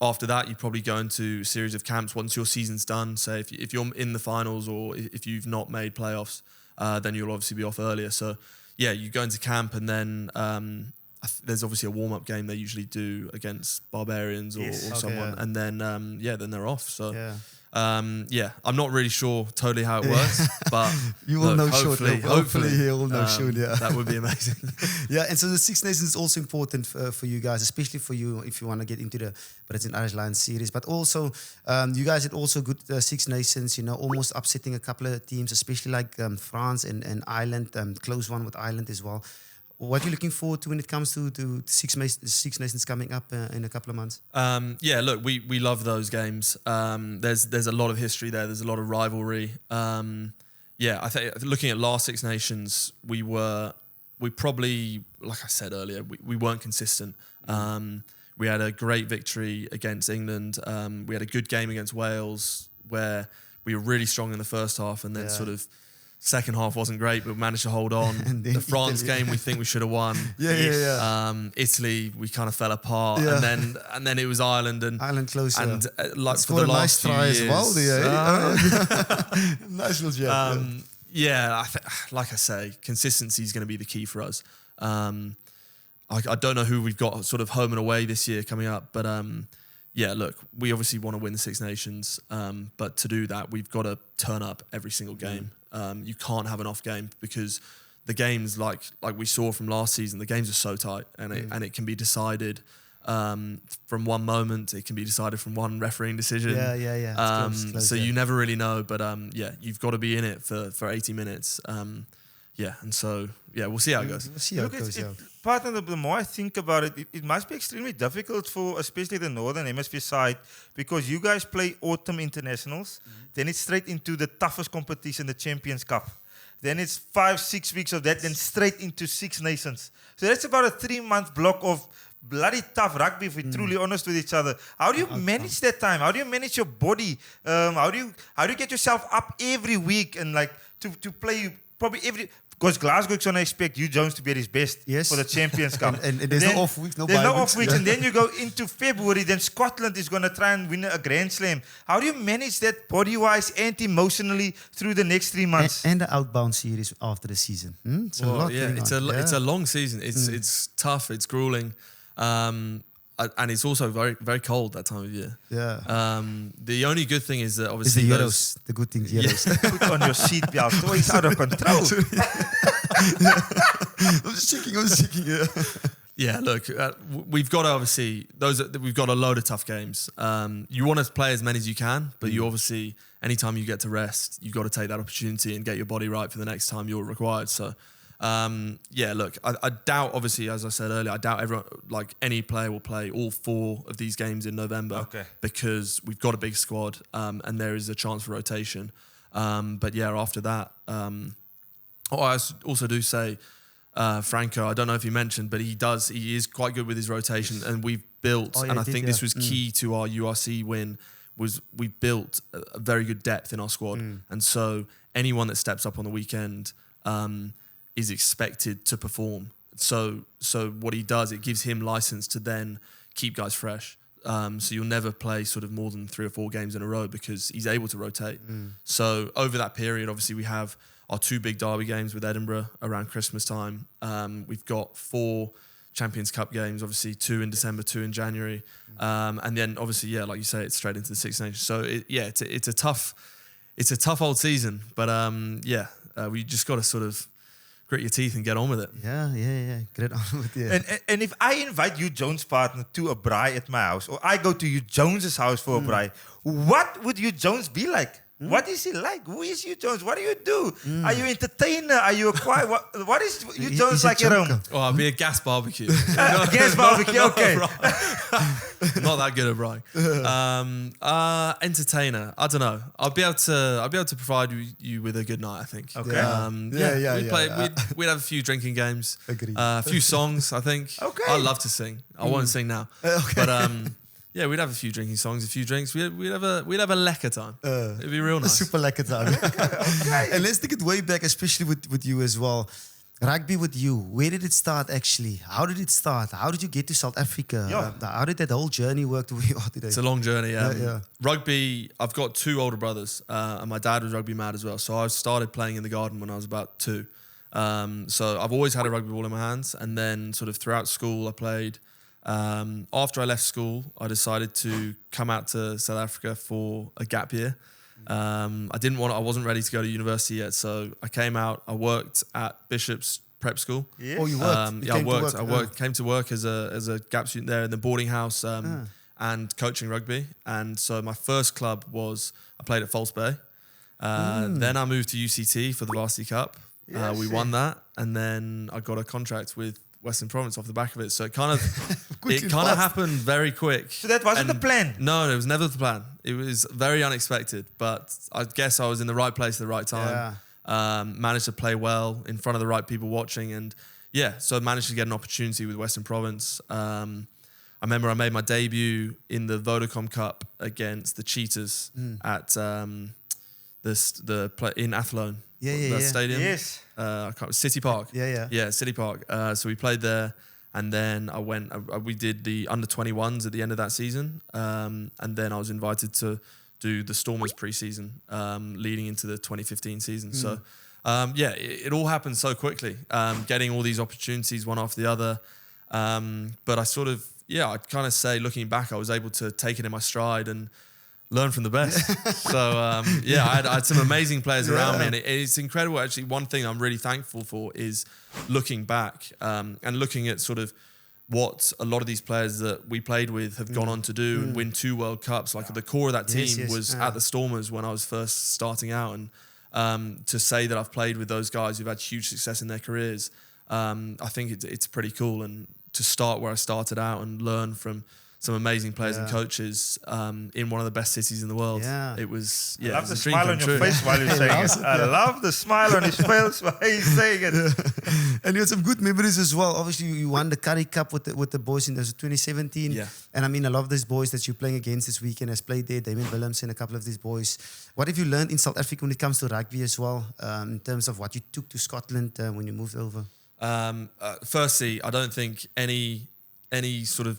after that, you probably go into a series of camps once your season's done. Say if you're in the finals, or if you've not made playoffs, then you'll obviously be off earlier. So you go into camp, and then there's obviously a warm-up game they usually do against Barbarians or someone. And then then they're off. So I'm not really sure totally how it works, but you will know shortly. Hopefully you'll know soon. That would be amazing. And so the Six Nations is also important for you guys, especially for you if you want to get into the British and Irish Lions series. But also, you guys had also good Six Nations, almost upsetting a couple of teams, especially like France and Ireland, close one with Ireland as well. What are you looking forward to when it comes to Six Nations coming up in a couple of months? Look, we love those games. There's a lot of history there. There's a lot of rivalry. I think looking at last Six Nations, we probably, like I said earlier, we weren't consistent. We had a great victory against England. We had a good game against Wales, where we were really strong in the first half, and then sort of second half wasn't great, but we managed to hold on. The France game, we think we should have won. Italy, we kind of fell apart, and then it was Ireland close. And for the last few years, nice little job. Like I say, consistency is going to be the key for us. I don't know who we've got sort of home and away this year coming up, but look, we obviously want to win the Six Nations, but to do that, we've got to turn up every single game. You can't have an off game, because the games, like we saw from last season, the games are so tight, and it can be decided from one moment. It can be decided from one refereeing decision. It's close, so you never really know, but you've got to be in it for 80 minutes. yeah, and so we'll see how it goes. We'll see how it Look, goes. partner, the more I think about it, it must be extremely difficult for especially the Northern Hemisphere side, because you guys play autumn internationals, then it's straight into the toughest competition, the Champions Cup. Then it's 5-6 weeks of that, then straight into Six Nations. So that's about a 3-month block of bloody tough rugby, if we're truly honest with each other. How do you manage that time? How do you manage your body? How do you get yourself up every week and like to play probably every... Because Glasgow is going to expect Huw Jones to be at his best for the Champions Cup. and there's no off weeks, There's no off weeks. And then you go into February, then Scotland is going to try and win a Grand Slam. How do you manage that body-wise and emotionally through the next 3 months? And the outbound series after the season. It's a long season. It's tough. It's grueling. And it's also very, very cold that time of year. Yeah. The only good thing is that It's obviously the Euros. The good thing, Euros. Put on your seatbelt. Oh, it's out of control. I was checking. Yeah. Yeah, look, we've got obviously we've got a load of tough games. You want to play as many as you can, but you obviously, anytime you get to rest, you've got to take that opportunity and get your body right for the next time you're required. So, look, I doubt, obviously, as I said earlier, I doubt everyone, like any player will play all 4 of these games in November because we've got a big squad and there is a chance for rotation. But yeah, after that, I also do say, Franco, I don't know if you mentioned, but he is quite good with his rotation, and we've built, I think this was key to our URC win, was we built a very good depth in our squad. And so anyone that steps up on the weekend is expected to perform. So what he does, it gives him license to then keep guys fresh. So you'll never play sort of more than 3 or 4 games in a row because he's able to rotate. So over that period, obviously we have our 2 big derby games with Edinburgh around Christmas time. We've got 4 Champions Cup games, obviously 2 in December, 2 in January. And then obviously, like you say, it's straight into the Six Nations. So it's a tough old season, but we just got to sort of grit your teeth and get on with it. Yeah. Get on with it. And if I invite Huw Jones' partner to a braai at my house, or I go to Huw Jones' house for a braai, what would Huw Jones be like? What is he like? Who is Huw Jones? What do you do? Are you entertainer? Are you a choir? What is Huw Jones like at home? Oh, I'll be a gas barbecue. Gas barbecue, okay. Not that good at braai. Entertainer. I don't know. I'll be able to provide you with a good night, I think. Okay. We'd have a few drinking games. Agreed. A few songs, I think. Okay. I love to sing. I won't sing now. But we'd have a few drinking songs, a few drinks. We'd have a lekker time. It'd be real nice. A super lekker time. And let's take it way back, especially with you as well. Rugby with you. Where did it start actually? How did it start? How did you get to South Africa? How did that whole journey work to where you are today? It's a long journey. Rugby, I've got 2 older brothers and my dad was rugby mad as well. So I started playing in the garden when I was about 2. So I've always had a rugby ball in my hands. And then sort of throughout school I played. After I left school, I decided to come out to South Africa for a gap year. I wasn't ready to go to university yet, so I came out. I worked at Bishop's Prep School. Yes. Oh, you worked? I worked. Came to work as a gap student there in the boarding house and coaching rugby. And so my first club was I played at False Bay. Then I moved to UCT for the Varsity Cup. We won that, and then I got a contract with Western Province off the back of it. So it kind of happened very quick. So that wasn't the plan? No, it was never the plan. It was very unexpected, but I guess I was in the right place at the right time. Managed to play well in front of the right people watching, and so I managed to get an opportunity with Western Province. I remember I made my debut in the Vodacom Cup against the Cheetahs at in Athlone. Stadium. Yes. City Park. Yeah. City Park. So we played there, and then we did the under-21s at the end of that season, and then I was invited to do the Stormers pre-season, leading into the 2015 season. So, it all happened so quickly, getting all these opportunities one after the other. But I'd kind of say, looking back, I was able to take it in my stride and learn from the best. So, I had some amazing players around me, and it's incredible. Actually, one thing I'm really thankful for is looking back and looking at sort of what a lot of these players that we played with have gone on to do and win 2 World Cups. Like the core of that team was at the Stormers when I was first starting out, and to say that I've played with those guys who've had huge success in their careers, I think it's pretty cool. And to start where I started out and learn from some amazing players and coaches in one of the best cities in the world. Yeah. It was, I love it the was a dream smile come on your true. face while you're saying it. I love the smile on his face while he's saying it. And you had some good memories as well. Obviously, you won the Curry Cup with the boys in 2017. Yeah. And I mean, I love these boys that you're playing against this weekend. Has played there, Damien Willemse, a couple of these boys. What have you learned in South Africa when it comes to rugby as well, in terms of what you took to Scotland when you moved over? Firstly, I don't think any sort of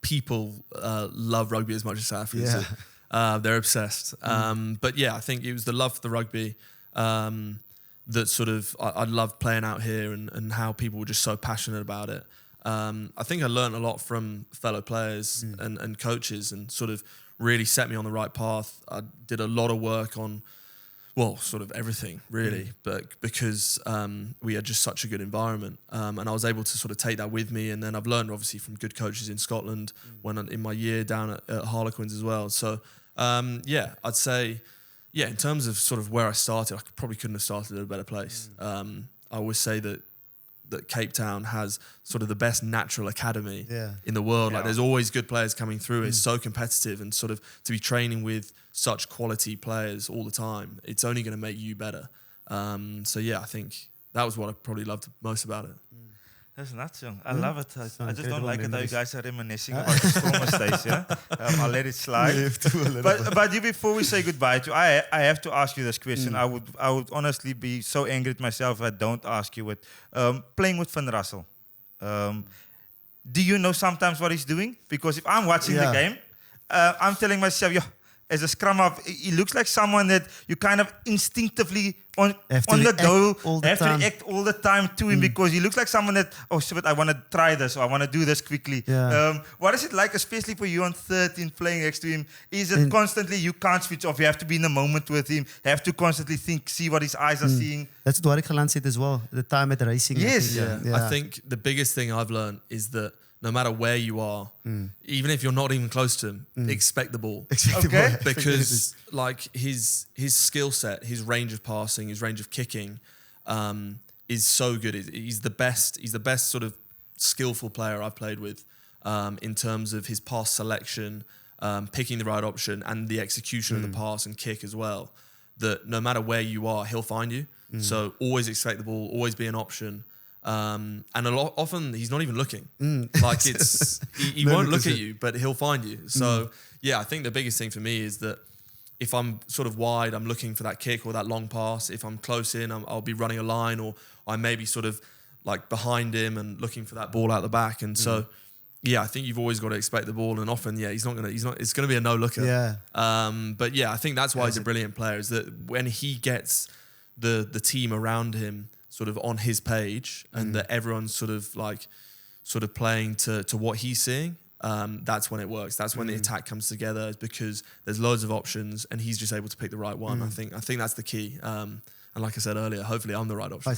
people love rugby as much as South Africans do. They're obsessed. But yeah, I think it was the love for the rugby that sort of I loved playing out here and how people were just so passionate about it. I think I learned a lot from fellow players and coaches and sort of really set me on the right path. I did a lot of work on, well, sort of everything really, but because we had just such a good environment, and I was able to sort of take that with me. And then I've learned obviously from good coaches in Scotland when in my year down at Harlequins as well. So I'd say, in terms of sort of where I started, I probably couldn't have started at a better place. I always say that Cape Town has sort of the best natural academy in the world. Like there's always good players coming through. It's so competitive, and sort of to be training with such quality players all the time, it's only going to make you better. I think that was what I probably loved most about it. That's nuts, young. I love it. I just don't like it how you guys are reminiscing about the Stormers days, yeah? I'll let it slide. But you, before we say goodbye, I have to ask you this question. I would honestly be so angry at myself if I don't ask you it. Playing with Van Russell, do you know sometimes what he's doing? Because if I'm watching the game, I'm telling myself, as a scrum half, he looks like someone that you kind of instinctively on the go have to react all the time to him, because he looks like someone that, I want to try this, or I want to do this quickly. What is it like, especially for you on 13 playing next to him? Is it constantly you can't switch off? You have to be in the moment with him. You have to constantly think, see what his eyes are seeing. That's what Warwick Galan said as well at the time at the racing. Yes. I think the biggest thing I've learned is that no matter where you are, even if you're not even close to him, expect the ball. Because like his skill set, his range of passing, his range of kicking is so good. He's the best sort of skillful player I've played with in terms of his pass selection, picking the right option, and the execution of the pass and kick as well. That no matter where you are, he'll find you. So always expect the ball, always be an option. And often he's not even looking. Like he won't look at you, but he'll find you. So I think the biggest thing for me is that if I'm sort of wide, I'm looking for that kick or that long pass. If I'm close in, I'll be running a line, or I may be sort of like behind him and looking for that ball out the back. And so I think you've always got to expect the ball. And often it's gonna be a no looker. But I think that's why he's a brilliant player, is that when he gets the team around him sort of on his page, and that everyone's sort of playing to what he's seeing, that's when it works. That's when the attack comes together, because there's loads of options and he's just able to pick the right one. I think that's the key. And like I said earlier, hopefully I'm the right option.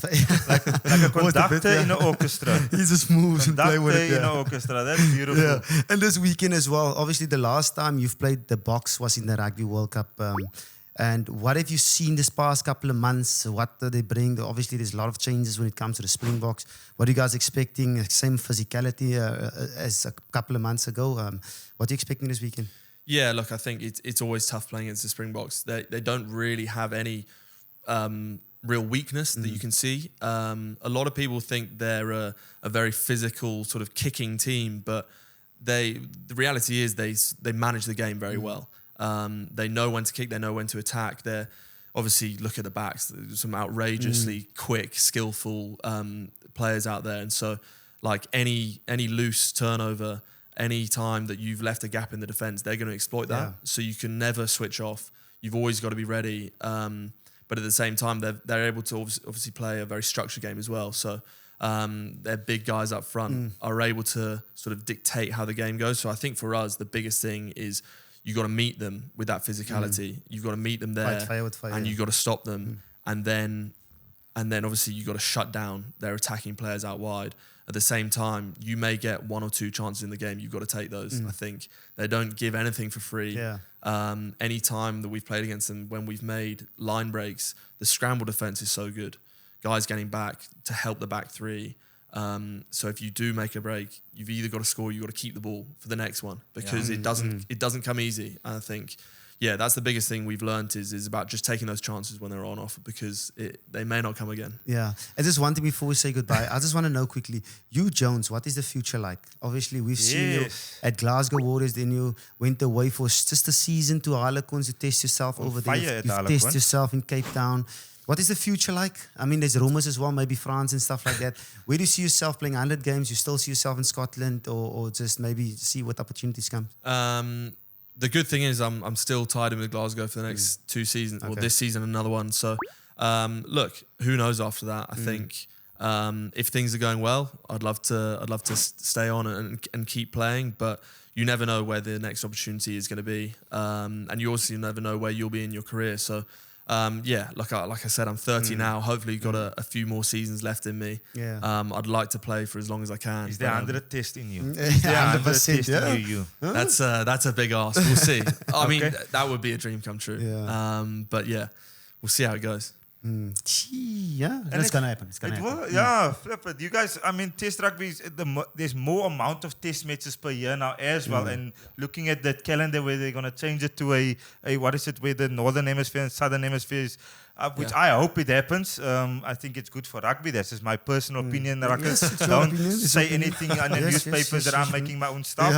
like a conductor in an orchestra. He just moves and play with it. In an orchestra. That's beautiful. Yeah. And this weekend as well, obviously the last time you've played the Boks was in the Rugby World Cup. And what have you seen this past couple of months? What do they bring? Obviously, there's a lot of changes when it comes to the Springboks. What are you guys expecting? Same physicality as a couple of months ago. What are you expecting this weekend? Yeah, look, I think it's always tough playing against the Springboks. They don't really have any real weakness that you can see. A lot of people think they're a very physical sort of kicking team, but the reality is they manage the game very well. They know when to kick, they know when to attack. They're obviously, look at the backs, there's some outrageously quick, skillful players out there. And so like any loose turnover, any time that you've left a gap in the defense, they're going to exploit that. Yeah. So you can never switch off. You've always got to be ready. But at the same time, they're able to obviously play a very structured game as well. So their big guys up front are able to sort of dictate how the game goes. So I think for us, the biggest thing is you got to meet them with that physicality. You've got to meet them there, and you've got to stop them. And then obviously you've got to shut down their attacking players out wide. at the same time, you may get 1 or 2 chances in the game. You've got to take those. I think they don't give anything for free. Any time that we've played against them, when we've made line breaks, the scramble defense is so good. Guys getting back to help the back three. So if you do make a break, you've either got to score or you've got to keep the ball for the next one, because it doesn't come easy. And I think, that's the biggest thing we've learned is about just taking those chances when they're on offer, because they may not come again. Yeah. And just one thing before we say goodbye, I just want to know quickly, Huw Jones, what is the future like? Obviously, we've seen you at Glasgow Warriors, then you went away for just a season to Harlequins to test yourself over there. You've tested yourself in Cape Town. What is the future like? I mean, there's rumours as well, maybe France and stuff like that. Where do you see yourself playing 100 games? You still see yourself in Scotland, or just maybe see what opportunities come? The good thing is I'm still tied in with Glasgow for the next 2 seasons, or this season another one. So, look, who knows after that? I think if things are going well, I'd love to stay on and keep playing. But you never know where the next opportunity is going to be, and you also never know where you'll be in your career. So. Like I said, I'm 30 now. Hopefully, got a few more seasons left in me. I'd like to play for as long as I can. Is there 100 test in you? Is there 100 test in you? That's a big ask. We'll see. I mean, that would be a dream come true. But we'll see how it goes. That's gonna happen. It's gonna happen. Flip it. You guys, I mean, test rugby is there's more amount of test matches per year now as well. And looking at that calendar where they're gonna change it to a what is it, where the northern hemisphere and southern hemisphere is, which I hope it happens. I think it's good for rugby. That's just my personal opinion. Don't say anything on the newspapers that I'm making my own stuff.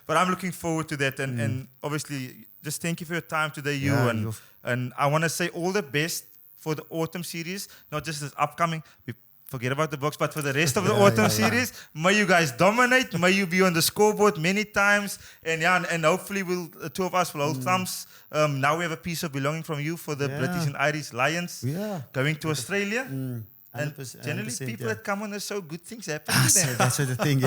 But I'm looking forward to that. And obviously, just thank you for your time today, Huw. And I want to say all the best for the autumn series, not just this upcoming. We forget about the Boks, but for the rest of the autumn series, may you guys dominate. May you be on the scoreboard many times, and hopefully the two of us will hold thumbs. Now we have a piece of belonging from you for the British and Irish Lions going to Australia. And generally, people that come on the show, good things happen to them. That's the thing,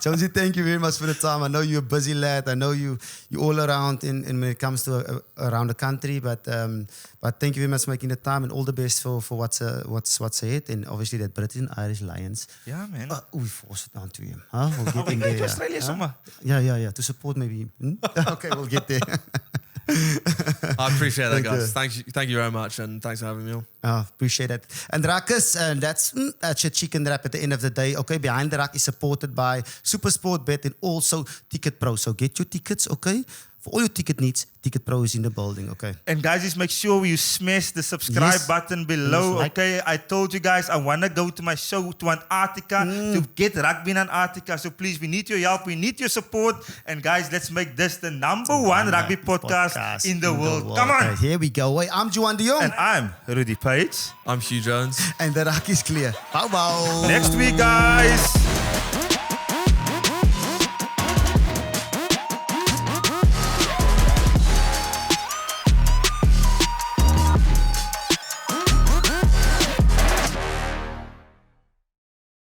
Jonesy, thank you very much for the time. I know you're a busy lad. I know you all around in when it comes to around the country. But thank you very much for making the time, and all the best for what's ahead. And obviously that British and Irish Lions. Yeah, man. We force it down to him. We'll get in there. To Australia somewhere. Yeah. To support maybe. Okay, we'll get there. I appreciate that, guys. Thank you very much, and thanks for having me on. Appreciate it. And Ruckers, that's your chicken wrap at the end of the day. Okay, Behind the Ruck is supported by SuperSport Bet and also Ticket Pro. So get your tickets, okay? For all your ticket needs, Ticket Pro is in the building, okay? And guys, just make sure you smash the subscribe button below, okay? I told you guys I want to go to my show to Antarctica to get rugby in Antarctica. So please, we need your help. We need your support. And guys, let's make this the number one rugby podcast in the world. Come on. Here we go. Hey, I'm Juan de Jong. And I'm Rudy Page. I'm Huw Jones. And the Ruck is clear. Bow. Next week, guys.